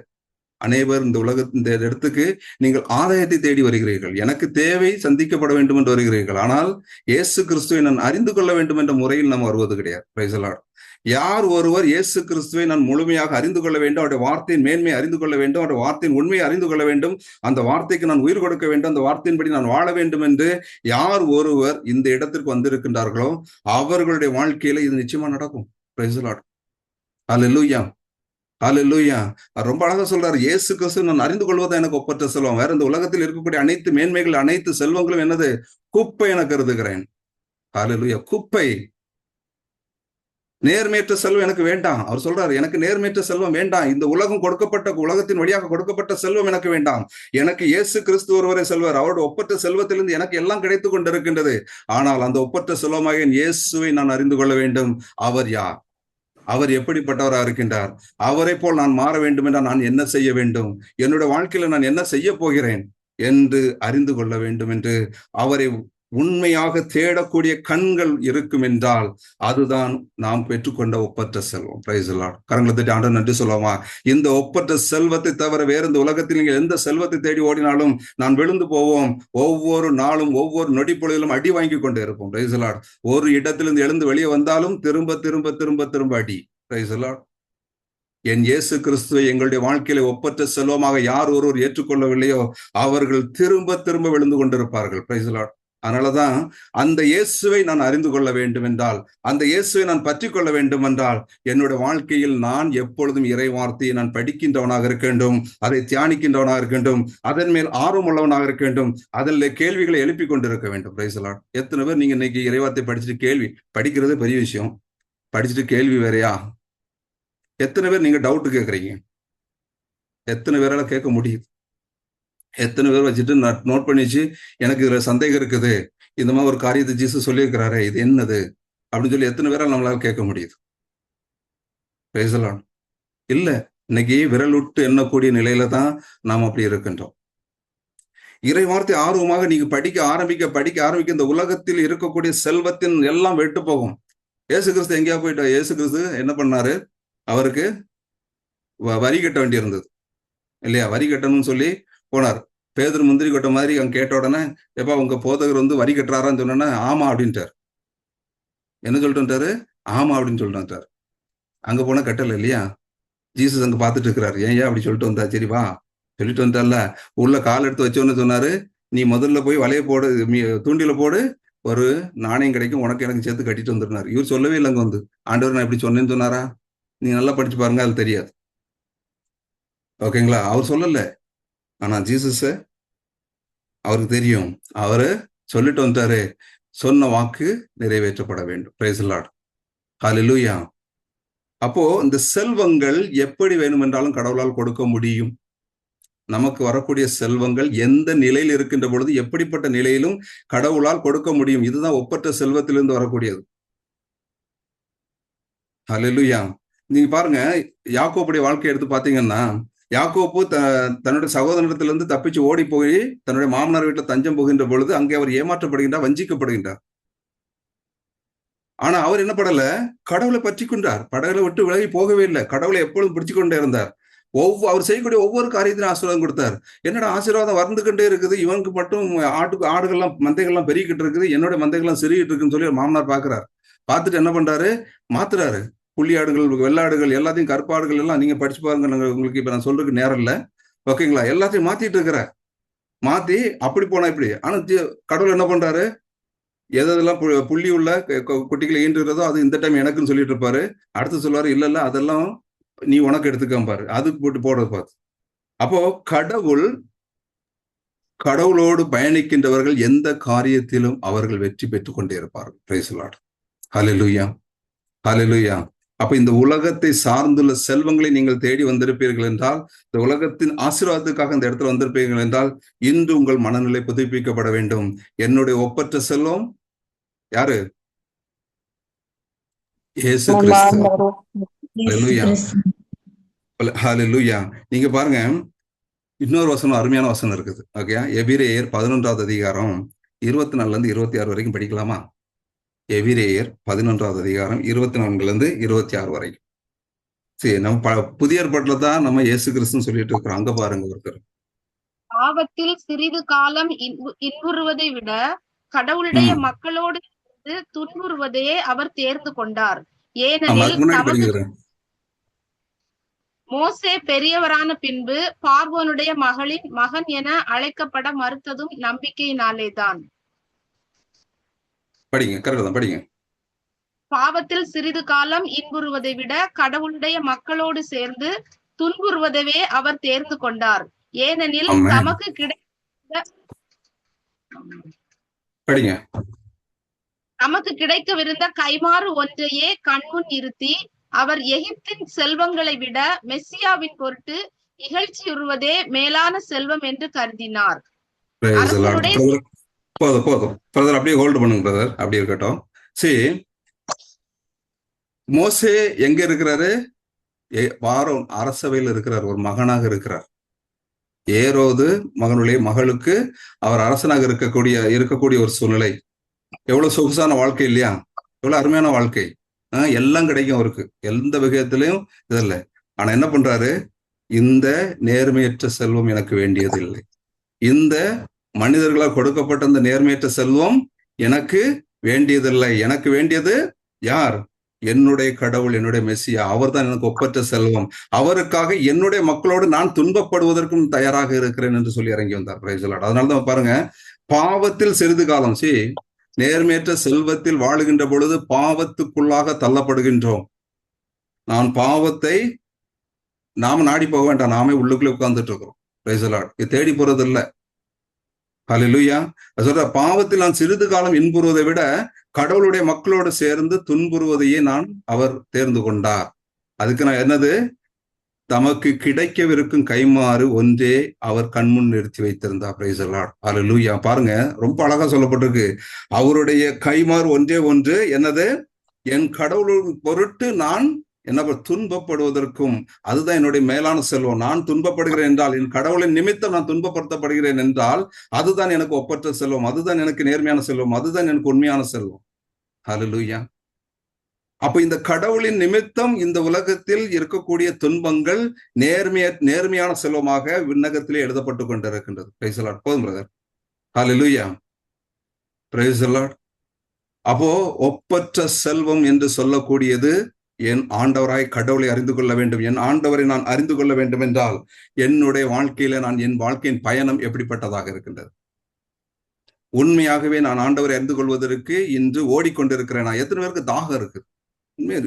அனைவர் இந்த இந்த இடத்துக்கு நீங்கள் ஆதாயத்தை தேடி வருகிறீர்கள். எனக்கு தேவை சந்திக்கப்பட வேண்டும் என்று வருகிறீர்கள். ஆனால் இயேசு கிறிஸ்துவை நான் அறிந்து கொள்ள வேண்டும் என்ற முறையில் நாம் வருவது கிடையாது. Price the Lord. யார் ஒருவர் இயேசு கிறிஸ்துவை நான் முழுமையாக அறிந்து கொள்ள வேண்டும், அவருடைய வார்த்தையின் மேன்மையை அறிந்து கொள்ள வேண்டும், அவருடைய வார்த்தையின் உண்மையை அறிந்து கொள்ள வேண்டும், அந்த வார்த்தைக்கு நான் உயிர் கொடுக்க வேண்டும், அந்த வார்த்தையின்படி நான் வாழ வேண்டும் என்று யார் ஒருவர் இந்த இடத்திற்கு வந்திருக்கின்றார்களோ அவர்களுடைய வாழ்க்கையில இது நிச்சயமா நடக்கும். Praise the Lord. Hallelujah, hallelujah. ரொம்ப அழகா சொல்றாரு, இயேசு கிறிஸ்து நான் அறிந்து கொள்வதை எனக்கு ஒப்பற்ற செல்வம். வேற இந்த உலகத்தில் இருக்கக்கூடிய அனைத்து மேன்மைகள், அனைத்து செல்வங்களும் என்னது? குப்பை என கருதுகிறேன். ஹல்லேலூயா. குப்பை. நேர்மையற்ற செல்வம் எனக்கு வேண்டாம். அவர் சொல்றாரு, எனக்கு நேர்மையற்ற செல்வம் வேண்டாம். இந்த உலகம் கொடுக்கப்பட்ட, உலகத்தின் வழியாக கொடுக்கப்பட்ட செல்வம் எனக்கு வேண்டாம். எனக்கு இயேசு கிறிஸ்து ஒருவரை செல்வார். அவருடைய ஒப்பற்ற செல்வத்திலிருந்து எனக்கு எல்லாம் கிடைத்து கொண்டிருக்கின்றது. ஆனால் அந்த ஒப்பற்ற செல்வமாக இயேசுவை நான் அறிந்து கொள்ள வேண்டும். அவர் யார்? அவர் எப்படிப்பட்டவராக இருக்கின்றார்? அவரை போல் நான் மாற வேண்டும் என்றால் நான் என்ன செய்ய வேண்டும்? என்னுடைய வாழ்க்கையில நான் என்ன செய்ய போகிறேன் என்று அறிந்து கொள்ள வேண்டும் என்று அவரை உண்மையாக தேடக்கூடிய கண்கள் இருக்கும் என்றால் அதுதான் நாம் பெற்றுக்கொண்ட ஒப்பற்ற செல்வம். Price the Lord. கரங்களை தட்டி ஆண்டவருக்கு நன்றி சொல்லுவோமா? இந்த ஒப்பற்ற செல்வத்தை தவிர வேற இந்த உலகத்தில் நீங்கள் எந்த செல்வத்தை தேடி ஓடினாலும் நான் விழுந்து போவோம். ஒவ்வொரு நாளும் ஒவ்வொரு நொடி பொழுதிலும் அடி வாங்கி கொண்டே இருப்போம். Price the Lord. ஒரு இடத்திலிருந்து எழுந்து வெளியே வந்தாலும் திரும்ப திரும்ப திரும்ப திரும்ப அடி. Price the Lord. என் இயேசு கிறிஸ்துவை எங்களுடைய வாழ்க்கையில ஒப்பற்ற செல்வமாக யார் ஒருவர் ஏற்றுக்கொள்ளவில்லையோ அவர்கள் திரும்ப திரும்ப விழுந்து கொண்டிருப்பார்கள். Price the Lord. அதனாலதான் அந்த இயேசுவை நான் அறிந்து கொள்ள வேண்டும் என்றால், அந்த இயேசுவை நான் பற்றி கொள்ள வேண்டும் என்றால் என்னுடைய வாழ்க்கையில் நான் எப்பொழுதும் இறை வார்த்தையை நான் படிக்கின்றவனாக இருக்க வேண்டும், அதை தியானிக்கின்றவனாக இருக்க வேண்டும், அதன் மேல் ஆர்வம் உள்ளவனாக இருக்க வேண்டும், அதில் கேள்விகளை எழுப்பி கொண்டிருக்க வேண்டும். Praise the Lord. எத்தனை பேர் நீங்க இன்னைக்கு இறை வார்த்தை படிச்சுட்டு கேள்வி படிக்கிறது பெரிய விஷயம், படிச்சுட்டு கேள்வி வேறையா? எத்தனை பேர் நீங்க டவுட் கேட்கறீங்க? எத்தனை பேரால கேட்க முடியுது? எத்தனை பேர் வச்சுட்டு நோட் பண்ணி வச்சு எனக்கு இதுல சந்தேகம் இருக்குது, இந்த மாதிரி ஒரு காரியத்தை ஜீசஸ் சொல்லியிருக்கிறாரு, இது என்னது அப்படின்னு சொல்லி எத்தனை பேரால் நம்மளால கேட்க முடியுது? Price the Lord. இல்ல, இன்னைக்கு விரல் விட்டு எண்ணக்கூடிய நிலையில தான் நாம் அப்படி இருக்கின்றோம். இறை வார்த்தை ஆர்வமாக நீங்க படிக்க ஆரம்பிக்க இந்த உலகத்தில் இருக்கக்கூடிய செல்வத்தின் எல்லாம் வெட்டு போகும். இயேசு கிறிஸ்து எங்கேயா போயிட்டா? இயேசு கிறிஸ்து என்ன பண்ணாரு? அவருக்கு வரி கட்ட வேண்டி இருந்தது இல்லையா? வரி கட்டணும்னு சொல்லி போனார். பேதுரு முந்திரி கொட்ட மாதிரி அங்க கேட்ட உடனே, எப்பா உங்க போதகர் வரி கட்டுறாரான்னு சொன்னா ஆமா அப்படின்ட்டார். என்ன சொல்லிட்டு வந்துட்டாரு? ஆமா அப்படின்னு சொல்லிட்டு வந்துட்டார். அங்க போனா கட்டல இல்லையா? ஜீசஸ் அங்க பாத்துட்டு இருக்கிறாரு. ஏன் அப்படி சொல்லிட்டு வந்தா? சரி வா சொல்லிட்டு வந்தால உள்ள கால் எடுத்து வச்சோன்னு சொன்னாரு, நீ முதல்ல போய் வலைய போடு, தூண்டில போடு, ஒரு நாணயம் கிடைக்கும், உனக்கு எனக்கு சேர்த்து கட்டிட்டு வந்துருந்தாரு. இவர் சொல்லவே இல்லைங்க ஆண்டவர் நான் இப்படி சொன்னேன்னு சொன்னாரா? நீ நல்லா படிச்சு பாருங்க, அது தெரியாது. ஓகேங்களா? அவர் சொல்லல. ஆனா ஜீசஸ் அவருக்கு தெரியும். அவரு சொல்லிட்டு வந்தாரு, சொன்ன வாக்கு நிறைவேற்றப்பட வேண்டும். Praise the Lord. ஹல்லேலூயா. அப்போ இந்த செல்வங்கள் எப்படி வேணுமென்றாலும் கடவுளால் கொடுக்க முடியும். நமக்கு வரக்கூடிய செல்வங்கள் எந்த நிலையில் இருக்கின்ற பொழுது எப்படிப்பட்ட நிலையிலும் கடவுளால் கொடுக்க முடியும். இதுதான் ஒப்பற்ற செல்வத்திலிருந்து வரக்கூடியது. ஹல்லேலூயா. நீங்க பாருங்க, யாக்கோபுடைய வாழ்க்கையை எடுத்து பாத்தீங்கன்னா, யாக்கோப்பு தன்னுடைய சகோதரத்திலிருந்து தப்பிச்சு ஓடி போய் தன்னுடைய மாமனார் வீட்டில் தஞ்சம் போகின்ற பொழுது அங்கே அவர் ஏமாற்றப்படுகின்றார், வஞ்சிக்கப்படுகின்றார். ஆனா அவர் என்ன படல, கடவுளை பற்றி கொண்டார். கடவுளை விட்டு விலகி போகவே இல்லை. கடவுளை எப்பொழுதும் பிடிச்சு கொண்டே இருந்தார். அவர் செய்யக்கூடிய ஒவ்வொரு காரியத்திலும் ஆசீர்வாதம் கொடுத்தார். என்னடா ஆசீர்வாதம் வந்துகிட்டே இருக்குது, இவனுக்கு மட்டும் ஆடுகள்லாம் மந்தைகள்லாம் பெருகிட்டு இருக்குது, என்னோட மந்தைகள்லாம் சிறுகிட்டு இருக்குன்னு சொல்லி மாமனார் பாக்குறாரு. பார்த்துட்டு என்ன பண்றாரு, மாத்துறாரு. புள்ளி ஆடுகள், வெள்ளாடுகள், எல்லாத்தையும் கருப்பாடுகள் எல்லாம் நீங்க படிச்சு பாருங்க. உங்களுக்கு இப்ப நான் சொல்றதுக்கு நேரம் இல்லை, ஓகேங்களா? எல்லாத்தையும் மாத்திட்டு இருக்கிற, மாத்தி அப்படி போனா இப்படி. ஆனா கடவுள் என்ன பண்றாரு, எதெல்லாம் புள்ளி உள்ள குட்டிகளை ஈன்றுகிறதோ அது இந்த டைம் எனக்குன்னு சொல்லிட்டு இருப்பாரு. அடுத்து சொல்லுவாரு, இல்ல இல்ல அதெல்லாம் நீ உனக்கு எடுத்துக்காம பாரு, அதுக்கு போட்டு போடுறது பார்த்து. அப்போ கடவுளோடு பயணிக்கின்றவர்கள் எந்த காரியத்திலும் அவர்கள் வெற்றி பெற்றுக் கொண்டே இருப்பார்கள். Praise the Lord. Hallelujah, hallelujah. அப்ப இந்த உலகத்தை சார்ந்துள்ள செல்வங்களை நீங்கள் தேடி வந்திருப்பீர்கள் என்றால், இந்த உலகத்தின் ஆசீர்வாதத்துக்காக இந்த இடத்துல வந்திருப்பீர்கள் என்றால், இன்று உங்கள் மனநிலை புதுப்பிக்கப்பட வேண்டும். என்னுடைய ஒப்பற்ற செல்வம் யாரு? இயேசு கிறிஸ்து. ஹல்லேலூயா, ஹல்லேலூயா. நீங்க பாருங்க, இன்னொரு வசனம், அருமையான வசனம் இருக்குது. ஓகே, எபிரேயர் 11வது அதிகாரம் 24 26 வரைக்கும் படிக்கலாமா? எபிரேயர் 11வது அதிகாரம் 24 26 வரைக்கும். சரி, நம்ம புதிய ஏற்பாட்டுல தான் நம்ம இயேசு கிறிஸ்துன்னு சொல்லிட்டு இருக்கிறோம். அங்க பாருங்க, ஒருத்தர் பாவத்தில் சிறிது காலம் இன்புறுவதை விட கடவுளுடைய மக்களோடு துன்புறுவதையே அவர் தேர்ந்து கொண்டார். ஏனெனில் மோசே பெரியவரான பின்பு பார்வோனுடைய மகளின் மகன் என அழைக்கப்பட மறுத்ததும் நம்பிக்கையினாலேதான். படிங்க, கரெக்ட் தான், படிங்க. பாவத்தில் சிறிது காலம் இன்புறுவதை விட கடவுளுடைய மக்களோடு சேர்ந்து துன்புறுவதையே அவர் தேர்ந்து கொண்டார். ஏனெனில் நமக்கு கிடைக்கவிருந்த கைமாறு ஒன்றையே கண்முன் இருத்தி அவர் எகிப்தின் செல்வங்களை விட மெஸ்ஸியாவின் பொருட்டு இகழ்ச்சியுறுவதே மேலான செல்வம் என்று கருதினார். போதும் பிரதர், அப்படியே ஹோல்டு பண்ணுங்க பிரதர், அப்படியே இருக்கட்டும். சரி, மோசே எங்க இருக்கிறாரு? பார்வோன் அரசவையில் இருக்கிறார், ஒரு மகனாக இருக்கிறார். ஏரோது மகனுடைய மகளுக்கு அவர் அரசனாக இருக்கக்கூடிய ஒரு சூழ்நிலை. எவ்வளவு சொகுசான வாழ்க்கை இல்லையா? எவ்வளவு அருமையான வாழ்க்கை. எல்லாம் கிடைக்கும் அவருக்கு, எந்த விதத்திலையும் இதல்ல. ஆனா என்ன பண்றாரு, இந்த நேர்மையற்ற செல்வம் எனக்கு வேண்டியது இல்லை, இந்த மனிதர்களால் கொடுக்கப்பட்ட இந்த நேர்மையற்ற செல்வம் எனக்கு வேண்டியதில்லை. எனக்கு வேண்டியது யார்? என்னுடைய கடவுள், என்னுடைய மெஸ்ஸியா. அவர் தான் எனக்கு ஒப்பற்ற செல்வம். அவருக்காக என்னுடைய மக்களோடு நான் துன்பப்படுவதற்கும் தயாராக இருக்கிறேன் என்று சொல்லி இறங்கி வந்தார். Price the Lord. அதனாலதான் பாருங்க, பாவத்தில் சிறிது காலம், நேர்மையற்ற செல்வத்தில் வாழுகின்ற பொழுது பாவத்துக்குள்ளாக தள்ளப்படுகின்றோம். நான் பாவத்தை நாம நாடி போக வேண்டாம், நாமே உள்ளுக்குள்ளே உட்கார்ந்துட்டு இருக்கிறோம். Price the Lord. இது தேடி போறது இல்லை. ஹல்லேலூயா. சொல்ற, பாவத்தில் நான் சிறிது காலம் இன்புறுவதை விட கடவுளுடைய மக்களோடு சேர்ந்து துன்புறுவதையே அவர் தேர்ந்து கொண்டார். அதுக்கு நான் என்னது, தமக்கு கிடைக்கவிருக்கும் கைமாறு ஒன்றே அவர் கண்முன் நிறுத்தி வைத்திருந்தார். Praise the Lord. ஹல்லேலூயா. பாருங்க, ரொம்ப அழகா சொல்லப்பட்டிருக்கு. அவருடைய கைமாறு ஒன்றே ஒன்று, என்னது? என் கடவுளின் பொருட்டு நான் என்ன துன்பப்படுவதற்கும், அதுதான் என்னுடைய மேலான செல்வம். நான் துன்பப்படுகிறேன் என்றால், என் கடவுளின் நிமித்தம் நான் துன்பப்படுத்தப்படுகிறேன் என்றால், அதுதான் எனக்கு ஒப்பற்ற செல்வம், அதுதான் எனக்கு நேர்மையான செல்வம், அதுதான் எனக்கு உண்மையான செல்வம். ஹல்லேலூயா. அப்ப இந்த கடவுளின் நிமித்தம் இந்த உலகத்தில் இருக்கக்கூடிய துன்பங்கள் நேர்மையான செல்வமாக விண்ணகத்திலே எழுதப்பட்டு கொண்டிருக்கின்றது. Praise the Lord. போதும் brother. Hallelujah. Praise the Lord. அப்போ ஒப்பற்ற செல்வம் என்று சொல்லக்கூடியது, என் ஆண்டவராய் கடவுளை அறிந்து கொள்ள வேண்டும், என் ஆண்டவரை நான் அறிந்து கொள்ள வேண்டும் என்றால் என்னுடைய வாழ்க்கையில என் வாழ்க்கையின் பயணம் எப்படிப்பட்டதாக இருக்கின்றது? உண்மையாகவே நான் ஆண்டவரை அறிந்து கொள்வதற்கு இன்று ஓடிக்கொண்டிருக்கிறேன். எத்தனை பேருக்கு தாகம் இருக்கு?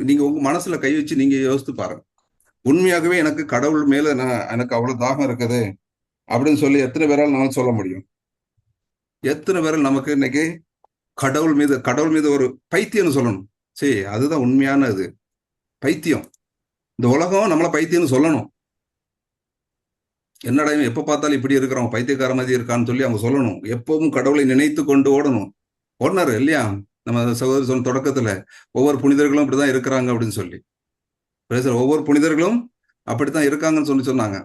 நீங்க உங்க மனசுல கை வச்சு நீங்க யோசித்து பாருங்க. உண்மையாகவே எனக்கு கடவுள் மேல எனக்கு அவ்வளவு தாகம் இருக்குது அப்படின்னு சொல்லி எத்தனை பேரால் நான் சொல்ல முடியும்? எத்தனை பேரால் நமக்கு இன்னைக்கு கடவுள் மீது ஒரு பைத்தியம்னு சொல்லணும். அதுதான் உண்மையான இது, பைத்தியம். இந்த உலகம் நம்மள பைத்தியம்னு சொல்லணும். என்னடா எப்ப பார்த்தாலும் இப்படி இருக்கிறோம், பைத்தியக்கார மாதிரி இருக்கான்னு சொல்லி அவங்க சொல்லணும். எப்பவும் கடவுளை நினைத்து கொண்டு ஓடணும். ஓடினாரு இல்லையா? நம்ம சகோதரி சொன்ன தொடக்கத்துல ஒவ்வொரு புனிதர்களும் இப்படிதான் இருக்கிறாங்க அப்படின்னு சொல்லி, ஒவ்வொரு புனிதர்களும் அப்படித்தான் இருக்காங்கன்னு சொல்லி சொன்னாங்க.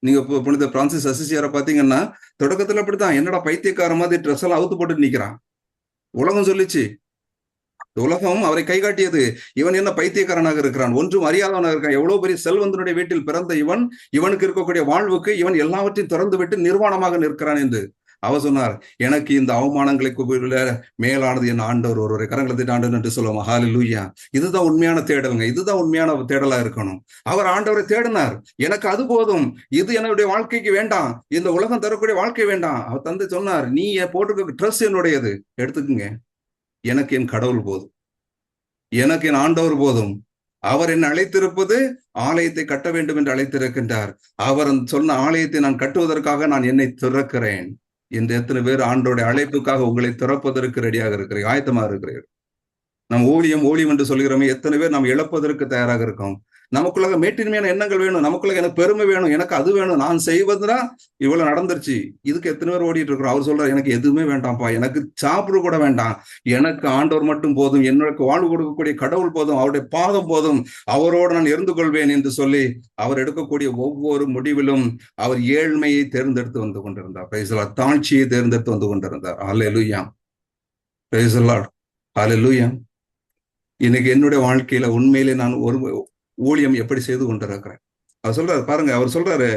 நீங்க புனித பிரான்சிஸ் அசிசியாரை பாத்தீங்கன்னா தொடக்கத்துல அப்படித்தான், என்னடா பைத்தியக்கார மாதிரி ட்ரெஸ் எல்லாம் அவுத்து போட்டு நிக்கிறான். உலகம் சொல்லிச்சு, உலகம் அவரை கை காட்டியது, இவன் என்ன பைத்தியக்காரனாக இருக்கிறான், ஒன்றும் அறியாதவனாக இருக்கான், எவ்வளவு பெரிய செல்வந்தனுடைய வீட்டில் பிறந்த இவன், இவனுக்கு இருக்கக்கூடிய வாழ்வுக்கு இவன் எல்லாவற்றையும் திறந்து விட்டு நிர்வாணமாக நிற்கிறான் என்று அவர் சொன்னார். எனக்கு இந்த அவமானங்களை மேலானது என் ஆண்டவர் ஒருவரை கரங்களை தட்டி ஆண்டவர் என்று சொல்லுவோம். ஹல்லேலூயா. இதுதான் உண்மையான தேடலுங்க, இதுதான் உண்மையான தேடலா இருக்கணும். அவர் ஆண்டவரை தேடினார். எனக்கு அது போதும், இது என்னுடைய வாழ்க்கைக்கு வேண்டாம், இந்த உலகம் தரக்கூடிய வாழ்க்கை வேண்டாம். அவர் தந்தை சொன்னார், நீ போட்டிருக்க ட்ரெஸ் என்னுடையது, எடுத்துக்குங்க, எனக்கு என் கடவுள் போதும், எனக்கு என் ஆண்டவர் போதும். அவர் என்னை அழைத்திருப்பது ஆலயத்தை கட்ட வேண்டும் என்று அழைத்திருக்கின்றார். அவர் சொன்ன ஆலயத்தை நான் கட்டுவதற்காக நான் என்னை திறக்கிறேன் என்று எத்தனை பேர் ஆண்டோடைய அழைப்புக்காக உங்களை திறப்பதற்கு ரெடியாக இருக்கிறீர்கள், ஆயத்தமாக இருக்கிறீர்கள்? நம் ஊழியம் என்று சொல்கிறோமே, எத்தனை பேர் நாம் இழப்பதற்கு தயாராக இருக்கோம்? நமக்குள்ளாக மேட்டின்மையான எண்ணங்கள் வேணும், நமக்குள்ள எனக்கு பெருமை வேணும், எனக்கு அது வேணும், நான் செய்வதுதான் இவ்வளவு நடந்துருச்சு, இதுக்கு எத்தனை பேர் ஓடிட்டு இருக்கிறோம்? அவர் சொல்றாரு, எனக்கு எதுவுமே வேண்டாம்ப்பா, எனக்கு சாப்பிட கூட வேண்டாம், எனக்கு ஆண்டவர் மட்டும் போதும், என்னோட வாழ்வு கொடுக்கக்கூடிய கடவுள் போதும், அவருடைய பாதம் போதும், அவரோடு நான் இருந்து கொள்வேன் என்று சொல்லி அவர் எடுக்கக்கூடிய ஒவ்வொரு முடிவிலும் அவர் ஏழ்மையை தேர்ந்தெடுத்து வந்து கொண்டிருந்தார். Price the Lord. தாழ்ச்சியை தேர்ந்தெடுத்து வந்து கொண்டிருந்தார். Hallelujah. Praise the Lord. Hallelujah. இன்னைக்கு என்னுடைய வாழ்க்கையில உண்மையிலே நான் ஒரு ஊழியம் எப்படி செய்து கொண்டிருக்கிறேன்? அவர் சொல்றாரு பாருங்க, அவர் சொல்றாரு,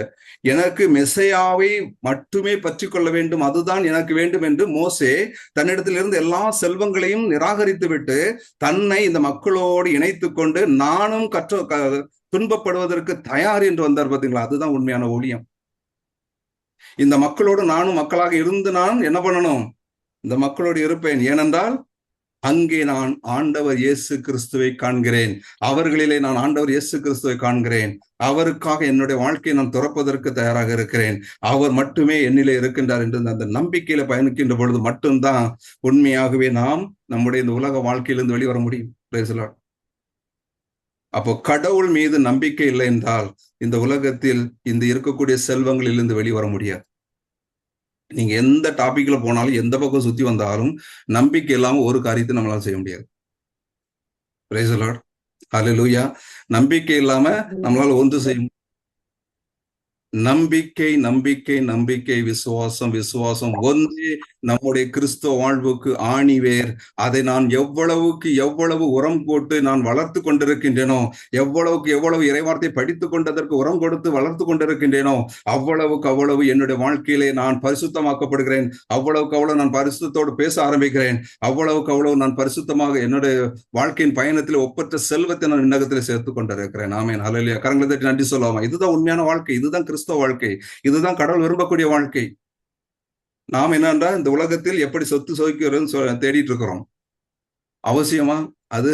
எனக்கு மெசையாவை மட்டுமே பற்றி கொள்ள வேண்டும், அதுதான் எனக்கு வேண்டும் என்று மோசே தன்னிடத்திலிருந்து எல்லா செல்வங்களையும் நிராகரித்து விட்டு தன்னை இந்த மக்களோடு இணைத்து கொண்டு நானும் துன்பப்படுவதற்கு தயார் என்று வந்தார். பார்த்தீங்களா? அதுதான் உண்மையான ஊழியம். இந்த மக்களோடு நானும் மக்களாக இருந்து நான் என்ன பண்ணணும்? இந்த மக்களோடு இருப்பேன். ஏனென்றால் அங்கே நான் ஆண்டவர் இயேசு கிறிஸ்துவை காண்கிறேன், அவர்களிலே நான் ஆண்டவர் இயேசு கிறிஸ்துவை காண்கிறேன், அவருக்காக என்னுடைய வாழ்க்கையை நான் துறப்பதற்கு தயாராக இருக்கிறேன், அவர் மட்டுமே என்னிலே இருக்கின்றார் என்று அந்த நம்பிக்கையில பயணிக்கின்ற பொழுது மட்டும்தான் உண்மையாகவே நாம் நம்முடைய இந்த உலக வாழ்க்கையிலிருந்து வெளிவர முடியும். Price the Lord. அப்போ கடவுள் மீது நம்பிக்கை இல்லை என்றால் இந்த உலகத்தில் இந்த இருக்கக்கூடிய செல்வங்களிலிருந்து வெளிவர முடியாது. நீங்க எந்த டாபிக்ல போனாலும், எந்த பக்கம் சுத்தி வந்தாலும் நம்பிக்கை இல்லாம ஒரு காரியத்தை நம்மளால செய்ய முடியாது. Praise the Lord. ஹல்லேலூயா. நம்பிக்கை இல்லாம நம்மளால ஒன்று செய்ய, நம்பிக்கை நம்பிக்கை நம்பிக்கை, விசுவாசம் விசுவாசம் ஒன்றே நம்முடைய கிறிஸ்துவ வாழ்வுக்கு ஆணிவேர். அதை நான் எவ்வளவு உரம் போட்டு நான் வளர்த்து கொண்டிருக்கின்றேனோ, எவ்வளவு இறைவார்த்தை படித்துக் கொண்டதற்கு உரம் கொடுத்து வளர்த்து கொண்டிருக்கின்றேனோ, அவ்வளவு என்னுடைய வாழ்க்கையிலே நான் பரிசுத்தமாக்கப்படுகிறேன், அவ்வளவு நான் பரிசுத்தத்தோடு பேச ஆரம்பிக்கிறேன், அவ்வளவு நான் பரிசுத்தமாக என்னுடைய வாழ்க்கையின் பயணத்தில் ஒப்பற்ற செல்வத்தை நான் விண்ணகத்தில் சேர்த்து கொண்டிருக்கிறேன். ஆமென். ஹல்லேலூயா. கரங்களை தட்டி நன்றி சொல்லலாமா? இதுதான் உண்மையான வாழ்க்கை, இதுதான் கிறிஸ்தவ வாழ்க்கை, இதுதான் கடவுள் விரும்பக்கூடிய வாழ்க்கை. நாம் என்னன்னா இந்த உலகத்தில் எப்படி சொத்து சோய்க்கிறோம் தேடிட்டு இருக்கிறோம். அவசியமா அது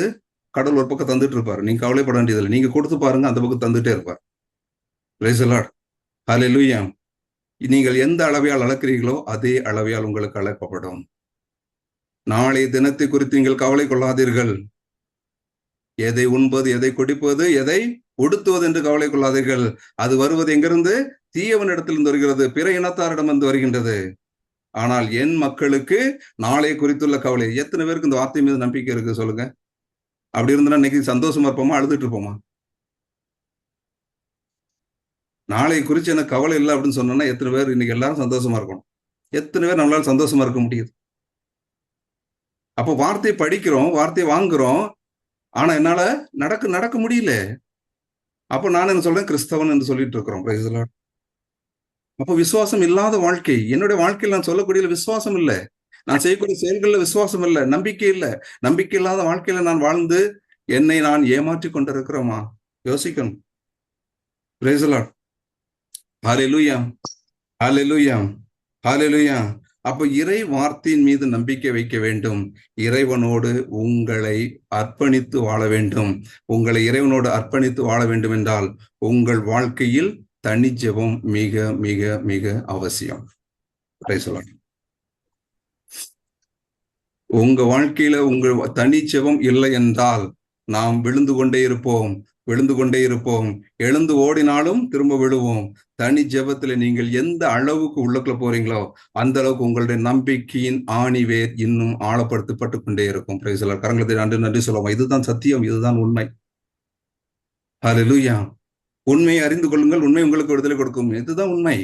கடவுள் ஒரு பக்கம் தந்துட்டு இருப்பாரு, நீங்க கவலைப்பட வேண்டியதில்லை. நீங்க கொடுத்து பாருங்க, அந்த பக்கம் தந்துட்டே இருப்பார். Praise the Lord. ஹல்லேலூயா. நீங்கள் எந்த அளவையால் அளக்கிறீர்களோ அதே அளவையால் உங்களுக்கு அளக்கப்படும். நாளைய தினத்தை குறித்து நீங்கள் கவலை கொள்ளாதீர்கள். எதை உண்பது, எதை குடிப்பது, எதை உடுத்துவது என்று கவலை கொள்ளாதீர்கள். அது வருவது எங்கிருந்து? தீயவனிடத்திலிருந்து வருகிறது, பிற இனத்தாரிடம் வந்து வருகின்றது. ஆனால் என் மக்களுக்கு நாளை குறித்துள்ள கவலை. எத்தனை பேருக்கு இந்த வார்த்தை மீது நம்பிக்கை இருக்கு சொல்லுங்க? அப்படி இருந்தா இன்னைக்கு சந்தோஷமா இருப்போமா, அழுதுட்டு இருப்போமா? நாளை குறித்து எனக்கு கவலை இல்லை அப்படின்னு சொன்னோம்னா எத்தனை பேர் இன்னைக்கு எல்லாரும் சந்தோஷமா இருக்கணும்? எத்தனை பேர் நம்மளால சந்தோஷமா இருக்க முடியுது? அப்போ வார்த்தை படிக்கிறோம், வார்த்தை வாங்குறோம், ஆனா என்னால நடக்க முடியல. அப்போ நான் என்ன சொல்றேன்? கிறிஸ்தவன் என்று சொல்லிட்டு இருக்கிறோம். Price the Lord. அப்போ விசுவாசம் இல்லாத வாழ்க்கை. என்னுடைய வாழ்க்கையில் நான் சொல்லக்கூடிய விசுவாசம் இல்லை, நான் செய்யக்கூடிய செயல்கள்ல விசுவாசம் இல்லை, நம்பிக்கை இல்லை. நம்பிக்கை இல்லாத வாழ்க்கையில நான் வாழ்ந்து என்னை நான் ஏமாற்றி கொண்டிருக்கிறோமா? யோசிக்கணும். Praise the Lord. Hallelujah. Hallelujah. Hallelujah. அப்போ இறை வார்த்தையின் மீது நம்பிக்கை வைக்க வேண்டும். இறைவனோடு உங்களை அர்ப்பணித்து வாழ வேண்டும். உங்களை இறைவனோடு அர்ப்பணித்து வாழ வேண்டும் என்றால் உங்கள் வாழ்க்கையில் தனி ஜெபம் மிக மிக மிக அவசியம். உங்க வாழ்க்கையில உங்கள் தனி ஜெபம் இல்லை என்றால் நாம் விழுந்து கொண்டே இருப்போம். விழுந்து கொண்டே இருப்போம். எழுந்து ஓடினாலும் திரும்ப விழுவோம். தனி ஜெபத்துல நீங்கள் எந்த அளவுக்கு உள்ளுக்குள்ள போறீங்களோ அந்த அளவுக்கு உங்களுடைய நம்பிக்கையின் ஆணிவேர் இன்னும் ஆழப்படுத்தப்பட்டு கொண்டே இருக்கும். Price the Lord. கரங்களை நன்றி நன்றி சொல்லுவோம். இதுதான் சத்தியம், இதுதான் உண்மை. ஹல்லேலூயா. உண்மையை அறிந்து கொள்ளுங்கள், உண்மை உங்களுக்கு விடுதலை கொடுக்கும். இதுதான் உண்மை.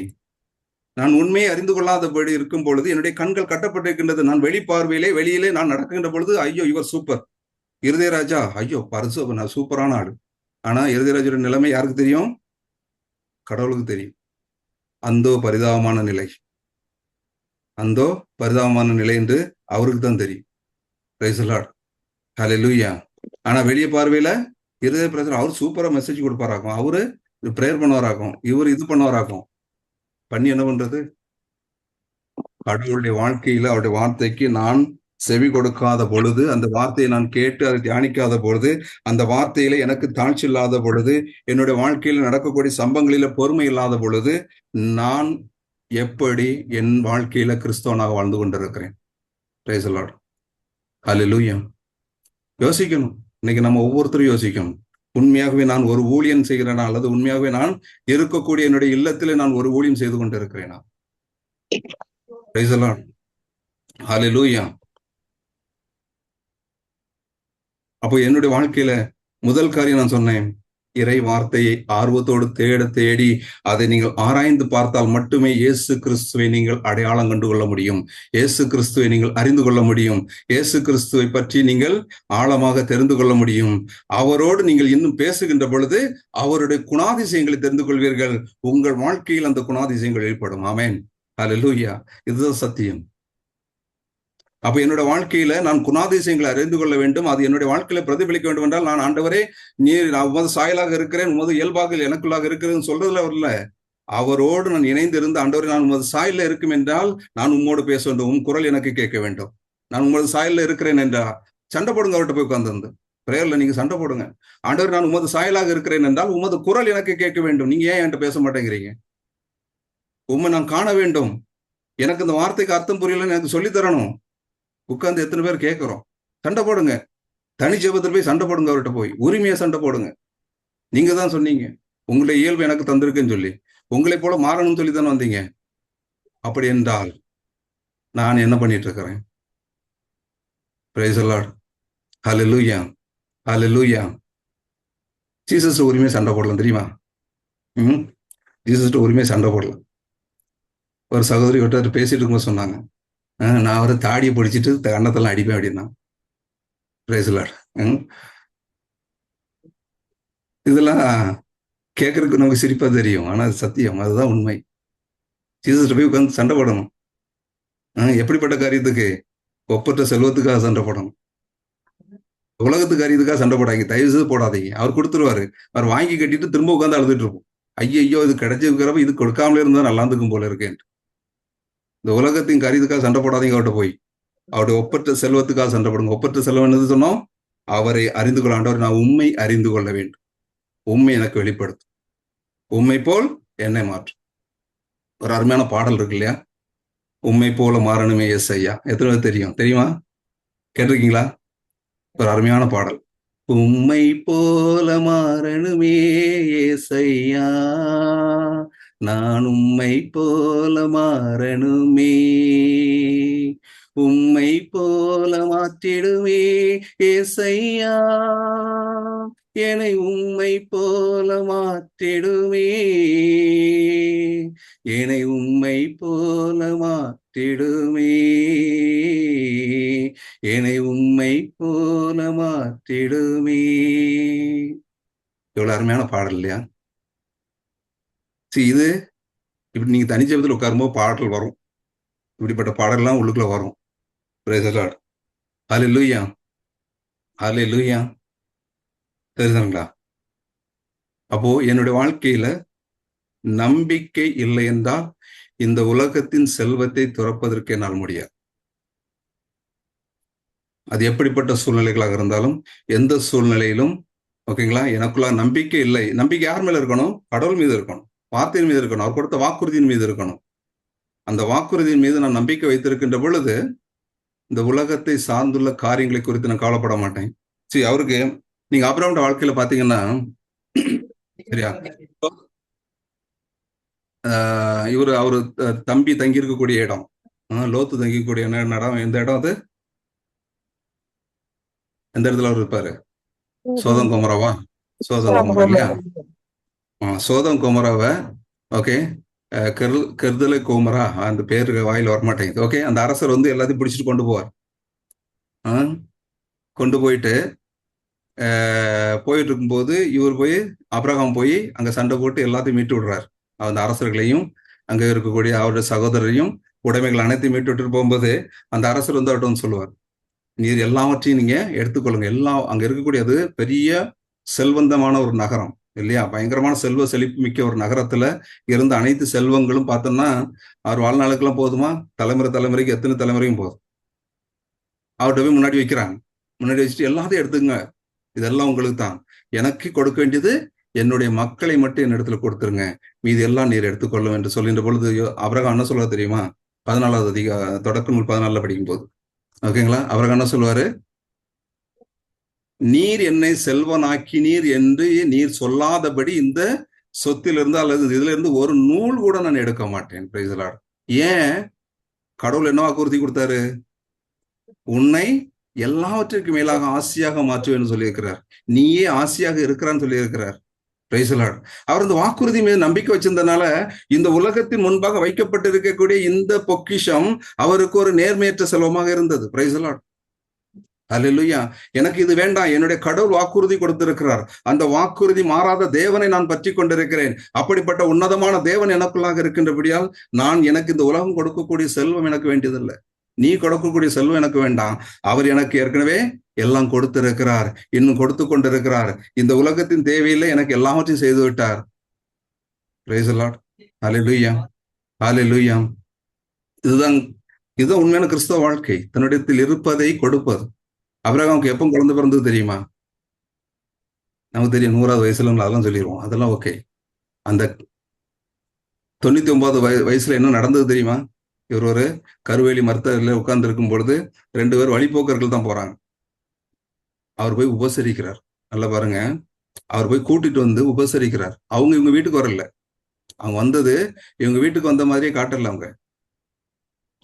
நான் உண்மையை அறிந்து கொள்ளாதபடி இருக்கும் பொழுது என்னுடைய கண்கள் கட்டப்பட்டிருக்கின்றது. நான் வெளிப்பார்வையிலே வெளியிலே நான் நடக்கின்ற பொழுது ஐயோ இவர் சூப்பர், இருதயராஜா, ஐயோ பரிசு நான் சூப்பரான ஆளு. ஆனா இருதயராஜோட நிலைமை யாருக்கு தெரியும்? கடவுளுக்கு தெரியும். அந்தோ பரிதாபமான நிலை, அந்தோ பரிதாபமான நிலை என்று அவருக்கு தான் தெரியும். Praise the Lord. ஹல்லேலூயா. ஆனா வெளியே பார்வையில இருதய பிரச்சனை அவர் சூப்பரா மெசேஜ் கொடுப்பாராக்கும், அவரு பிரேயர் பண்ணுவாராக்கும், இவர் இது பண்ணுவாராக்கும். பண்ணி என்ன பண்றது? கடவுளுடைய வாழ்க்கையில அவருடைய வார்த்தைக்கு நான் செவி கொடுக்காத பொழுது, அந்த வார்த்தையை நான் கேட்டு அதை தியானிக்காத பொழுது, அந்த வார்த்தையில எனக்கு தாழ்ச்சி இல்லாத பொழுது, என்னுடைய வாழ்க்கையில நடக்கக்கூடிய சம்பவங்களில பொறுமை இல்லாத பொழுது, நான் எப்படி என் வாழ்க்கையில கிறிஸ்தவனாக வாழ்ந்து கொண்டிருக்கிறேன்? Praise the Lord. ஹல்லேலூயா. யோசிக்கணும். இன்னைக்கு நம்ம ஒவ்வொருத்தரும் யோசிக்கணும். உண்மையாகவே நான் ஒரு ஊழியம் செய்கிறேனா, அல்லது உண்மையாகவே நான் இருக்கக்கூடிய என்னுடைய இல்லத்திலே நான் ஒரு ஊழியம் செய்து கொண்டிருக்கிறேனா? Price the Lord. ஹல்லேலூயா. அப்போ என்னுடைய வாழ்க்கையில முதல் காரியம் நான் சொன்னேன், இறை வார்த்தையை ஆர்வத்தோடு தேடி அதை நீங்கள் ஆராய்ந்து பார்த்தால் மட்டுமே இயேசு கிறிஸ்துவை நீங்கள் அடையாளம் கண்டு கொள்ள முடியும். இயேசு கிறிஸ்துவை நீங்கள் அறிந்து கொள்ள முடியும். இயேசு கிறிஸ்துவை பற்றி நீங்கள் ஆழமாக தெரிந்து கொள்ள முடியும். அவரோடு நீங்கள் இன்னும் பேசுகின்ற பொழுது அவருடைய குணாதிசயங்களை தெரிந்து கொள்வீர்கள். உங்கள் வாழ்க்கையில் அந்த குணாதிசயங்கள் வெளிப்படும். ஆமென். ஹல்லேலூயா. இதுதான் சத்தியம். அப்ப என்னோட வாழ்க்கையில நான் குணாதிசயங்களை அறிந்து கொள்ள வேண்டும். அது என்னுடைய வாழ்க்கையில பிரதிபலிக்க வேண்டும் என்றால், நான் ஆண்டவரே நான் உமது சாயலாக இருக்கிறேன், உமது இயல்பாக எனக்குள்ளாக இருக்கிறேன்னு சொல்றதுல வரல. அவரோடு நான் இணைந்து இருந்து, ஆண்டவரே நான் உமது சாயல்ல இருக்கும் என்றால் நான் உம்மோடு பேச வேண்டும், உம் குரல் எனக்கு கேட்க வேண்டும். நான் உமது சாயல்ல இருக்கிறேன் என்றா சண்டை போடுங்க, அவர்கிட்ட போய் உட்கார்ந்து பிரேயர்ல நீங்க சண்டை போடுங்க. ஆண்டவர் நான் உமது சாயலாக இருக்கிறேன் என்றால் உமது குரல் எனக்கு கேட்க வேண்டும். நீங்க ஏன் என்கிட்ட பேச மாட்டேங்கிறீங்க? உம்மை நான் காண வேண்டும். எனக்கு இந்த வார்த்தைக்கு அர்த்தம் புரியலன்னு எனக்கு சொல்லி தரணும். உட்கார்ந்து எத்தனை பேர் கேட்கிறோம்? சண்டை போடுங்க. தனி ஜெபத்தில் போய் சண்டை போடுங்க, அவர்கிட்ட போய் உரிமையா சண்டை போடுங்க. நீங்க தான் சொன்னீங்க உங்களுடைய இயல்பு எனக்கு தந்திருக்குன்னு சொல்லி, உங்களை போல மாறணும்னு சொல்லி தானே வந்தீங்க. அப்படி என்றால் நான் என்ன பண்ணிட்டு இருக்கிறேன்? Price the Lord. Hallelujah. Hallelujah. Jesus உரிமையா சண்டை போடலாம் தெரியுமா? ஜீசஸ் உரிமையா சண்டை போடலாம். ஒரு சகோதரி விட்டு பேசிட்டு இருக்கும்போது சொன்னாங்க, நான் அவரை தாடியை பிடிச்சிட்டு கண்ணத்தெல்லாம் அடிப்பேன் அப்படின்னா. Price the Lord. இதெல்லாம் கேட்கறதுக்கு நமக்கு சிரிப்பா தெரியும், ஆனா அது சத்தியம், அதுதான் உண்மை. ஜீசஸ் போய் உட்காந்து சண்டை போடணும். எப்படிப்பட்ட காரியத்துக்கு? ஒப்பற்ற செல்வத்துக்காக சண்டை போடணும். உலகத்து காரியத்துக்காக சண்டை போடாதீங்க, தயவு செய்து போடாதீங்க. அவர் கொடுத்துருவாரு. அவர் வாங்கி கட்டிட்டு திரும்ப உட்காந்து அழுதுட்டு இருப்போம். ஐயோ இது கிடைச்சிருக்கிறப்ப இது கொடுக்காமலே இருந்தா நல்லா இருந்துக்கும் போல இருக்கேன். இந்த உலகத்தின் காரியத்துக்காக சண்டை போடாதீங்க. அவர்கிட்ட போய் அவருடைய ஒப்பற்ற செல்வத்துக்காக சண்டை போடுங்க. ஒப்பற்ற செல்வம் என்னது சொன்னோம்? அவரை அறிந்து கொள்ள. ஆண்டவர் நான் உண்மை அறிந்து கொள்ள வேண்டும், உண்மை எனக்கு வெளிப்படுத்தும், உண்மை போல் என்னை மாற்றும். ஒரு அருமையான பாடல் இருக்கு இல்லையா? உண்மை போல மாறணுமே எஸ் ஐயா. எத்தனை பேர் தெரியும்? தெரியுமா? கேட்டிருக்கீங்களா? ஒரு அருமையான பாடல். உம்மை போல மாறணுமே ஏசையா, நான் உம்மை போல மாறணுமே, உம்மை போல மாற்றிடுமே ஏசையா, என்னை உம்மை போல மாற்றிடுமே, என்னை உம்மை போல மாற்றிடுமே, என்னை உம்மை போல மாற்றிடுமே. எவ்வளவு அருமையான பாடல் இல்லையா? இது இப்படி நீங்க தனி ஜெபத்தில் உட்காரும்போது பாடல் வரும். இப்படிப்பட்ட பாடல்லாம் உள்ளுக்குள்ள வரும். Praise the Lord. Hallelujah. Hallelujah. தெரியுதுங்களா? அப்போ என்னுடைய வாழ்க்கையில நம்பிக்கை இல்லை என்றால் இந்த உலகத்தின் செல்வத்தை துறப்பதற்கு என்னால் முடியாது. அது எப்படிப்பட்ட சூழ்நிலைகளாக இருந்தாலும், எந்த சூழ்நிலையிலும், ஓகேங்களா, எனக்குள்ள நம்பிக்கை இல்லை. நம்பிக்கை யார் மேல இருக்கணும்? கடவுள் மீது இருக்கணும், வார்த்தையின் மீது இருக்கணும், அவர் கொடுத்த வாக்குறுதியின் மீது இருக்கணும். அந்த வாக்குறுதியின் மீது நான் நம்பிக்கை வைத்திருக்கின்ற பொழுது இந்த உலகத்தை சார்ந்துள்ள காரியங்களை குறித்து நான் கவலைப்பட மாட்டேன். சரி, அவருக்கு நீங்க ஆபிரகாம் வாழ்க்கையில பாத்தீங்கன்னா சரியா? இவரு அவரு தம்பி தங்கி இருக்கக்கூடிய இடம், லோத்து தங்கிக்கூடிய இடம் எந்த இடம் அது? எந்த இடத்துல அவர் இருப்பாரு? சோதம் குமராவா? சோதம் குமரா இல்லையா? சோதம் குமராவை ஓகே, கெர்தலை கோமரா, அந்த பேரு வாயில் வரமாட்டேங்குது. ஓகே, அந்த அரசர் வந்து எல்லாத்தையும் பிடிச்சிட்டு கொண்டு போவார். கொண்டு போயிட்டு போயிட்டு இருக்கும்போது இவர் போய் அப்ரஹாம் போய் அங்க சண்டை போட்டு எல்லாத்தையும் மீட்டு விடுறார். அந்த அரசர்களையும் அங்க இருக்கக்கூடிய அவருடைய சகோதரரையும் உடைமைகள் அனைத்தையும் மீட்டு விட்டு போகும்போது அந்த அரசர் வந்து அவர்கிட்ட வந்து சொல்லுவார், நீர் எல்லாவற்றையும் நீங்க எடுத்துக்கொள்ளுங்க. எல்லாம் அங்க இருக்கக்கூடிய அது பெரிய செல்வந்தமான ஒரு நகரம் இல்லையா? பயங்கரமான செல்வ செழிப்பு மிக்க ஒரு நகரத்துல இருந்த அனைத்து செல்வங்களும் பார்த்தோம்னா அவர் வாழ்நாளுக்கெல்லாம் போதுமா? தலைமுறைக்கு எத்தனை தலைமுறையும் போதும். அவர்கிட்ட போய் முன்னாடி வைக்கிறாங்க. முன்னாடி வச்சுட்டு எல்லாத்தையும் எடுத்துங்க, இதெல்லாம் உங்களுக்கு தான். எனக்கு கொடுக்க வேண்டியது என்னுடைய மக்களை மட்டும் என்னிடத்துல கொடுத்துருங்க, மீது எல்லாம் நீர் எடுத்துக்கொள்ளும் என்று சொல்கின்ற பொழுது அபிரகாம் என்ன சொல்ல தெரியுமா? 14வது தொடக்க நூல் 14 படிக்கும் போது, ஓகேங்களா, அபிரகாம் என்ன சொல்லுவாரு? நீர் என்னை செல்வனாக்கினீர் என்று நீர் சொல்லாதபடி இந்த சொத்திலிருந்து அல்லது இதுல இருந்து ஒரு நூல் கூட நான் எடுக்க மாட்டேன். Price the Lord. ஏன்? கடவுள் என்ன வாக்குறுதி கொடுத்தாரு? உன்னை எல்லாவற்றிற்கும் மேலாக ஆசியாக மாற்றுவேன்னு சொல்லியிருக்கிறார். நீயே ஆசியாக இருக்கிறான்னு சொல்லியிருக்கிறார். Price the Lord. அவர் இந்த வாக்குறுதி மீது நம்பிக்கை வச்சிருந்தனால இந்த உலகத்தின் முன்பாக வைக்கப்பட்டிருக்கக்கூடிய இந்த பொக்கிஷம் அவருக்கு ஒரு நேர்மையற்ற செல்வமாக இருந்தது. Praise the Lord. அல்லேலூயா. எனக்கு இது வேண்டாம், என்னுடைய கடவுள் வாக்குறுதி கொடுத்திருக்கிறார், அந்த வாக்குறுதி மாறாத தேவனை நான் பற்றி கொண்டிருக்கிறேன், அப்படிப்பட்ட உன்னதமான தேவன் எனக்குள்ளாக இருக்கின்றபடியால் எனக்கு இந்த உலகம் கொடுக்கக்கூடிய செல்வம் எனக்கு வேண்டியதில்லை, நீ கொடுக்கக்கூடிய செல்வம் எனக்கு வேண்டாம், அவர் எனக்கு ஏற்கனவே எல்லாம் கொடுத்திருக்கிறார், இன்னும் கொடுத்து கொண்டிருக்கிறார், இந்த உலகத்தின் தேவையில்லை, எனக்கு எல்லாவற்றையும் செய்து விட்டார். Praise the Lord. Alleluia, alleluia. இதுதான் உண்மையான கிறிஸ்தவ வாழ்க்கை, தன்னிடத்தில் இருப்பதை கொடுப்பது. அபிரகாமுக்கு எப்போ குழந்தை பிறந்தது தெரியுமா? நமக்கு தெரியும், 100வது வயசுல அதெல்லாம் சொல்லிடுவோம், அதெல்லாம் ஓகே. அந்த 99வது வயசுல என்ன நடந்தது தெரியுமா? இவர் ஒரு கருவேலி மரத்துல உட்கார்ந்து இருக்கும் பொழுது 2 பேர் வழிபோக்கர்கள் தான் போறாங்க. அவர் போய் உபசரிக்கிறார். நல்லா பாருங்க, அவர் போய் கூட்டிட்டு வந்து உபசரிக்கிறார். இவங்க வீட்டுக்கு வரல, அவங்க வந்தது இவங்க வீட்டுக்கு வந்த மாதிரியே காட்டல. அவங்க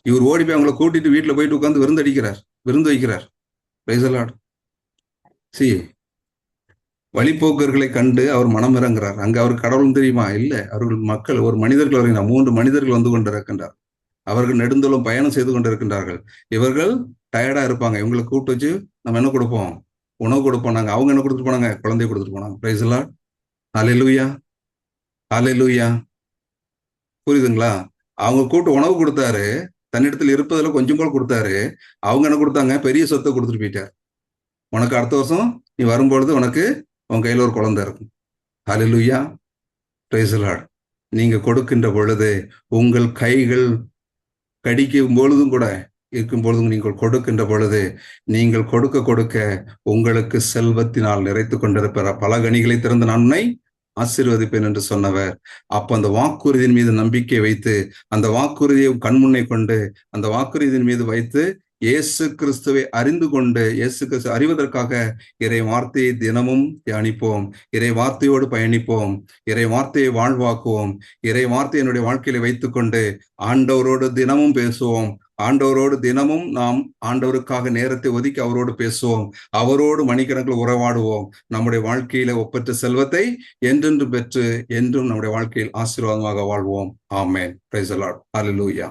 இவர் ஓடி போய் அவங்களை கூட்டிட்டு வீட்டுல போயிட்டு உட்கார்ந்து விருந்து வைக்கிறார். Price the Lord. வழிபோக்கர்களை கண்டு அவர் மனம் இறங்குறார். அங்க அவர் கடவுளும் தெரியுமா? இல்ல, அவர்கள் மக்கள், ஒரு மனிதர்கள் வருகிறார், 3 மனிதர்கள் வந்து கொண்டிருக்கின்றார். அவர்கள் நெடுந்தோறும் பயணம் செய்து கொண்டிருக்கின்றார்கள். இவர்கள் டயர்டா இருப்பாங்க. இவங்களுக்கு கூப்பிட்டு வச்சு நம்ம என்ன கொடுப்போம்? உணவு கொடுப்போம். அவங்க என்ன கொடுத்துட்டு போனாங்க? குழந்தைய கொடுத்துட்டு போனாங்க. Praise the Lord. Alleluia, alleluia. புரியுதுங்களா? அவங்க கூப்பிட்டு உணவு கொடுத்தாரு, தன்னிடத்தில் இருப்பதில் கொஞ்சம் போல கொடுத்தாரு. அவங்க என்ன கொடுத்தாங்க? பெரிய சொத்தை கொடுத்துட்டு போயிட்டார். உனக்கு அடுத்த வருஷம் நீ வரும்பொழுது உனக்கு உன் கையில ஒரு குழந்தை இருக்கும். ஹல்லேலூயா, பிரைஸ் தி லார்ட். நீங்க கொடுக்கின்ற பொழுது உங்கள் கைகள் கடிக்கும் பொழுதும் கூட இருக்கும் பொழுதும் நீங்கள் கொடுக்கின்ற பொழுது நீங்கள் கொடுக்க கொடுக்க உங்களுக்கு செல்வத்தினால் நிறைத்து கொண்டிருக்கிற பல கனிகளை திறந்து நான் உன்னை ஆசீர்வதிப்பேன் என்று சொன்னவர். அப்ப அந்த வாக்குறுதியின் மீது நம்பிக்கை வைத்து, அந்த வாக்குறுதியை கண்முன்னை கொண்டு, அந்த வாக்குறுதியின் மீது வைத்து இயேசு கிறிஸ்துவை அறிந்து கொண்டு, இயேசு கிறிஸ்து அறிவதற்காக இறை வார்த்தையை தினமும் தியானிப்போம், இறை வார்த்தையோடு பயணிப்போம், இறை வார்த்தையை வாழ்வாக்குவோம், இறை வார்த்தையை என்னுடைய வாழ்க்கையில வைத்துக்கொண்டு ஆண்டவரோடு தினமும் பேசுவோம், ஆண்டவரோடு தினமும் நாம் ஆண்டவருக்காக நேரத்தை ஒதுக்கி அவரோடு பேசுவோம், அவரோடு மணிக்கணக்கில் உறவாடுவோம். நம்முடைய வாழ்க்கையில ஒப்பற்ற செல்வத்தை என்றென்று பெற்று என்றும் நம்முடைய வாழ்க்கையில் ஆசீர்வாதமாக வாழ்வோம். Amen. Praise the Lord. Hallelujah.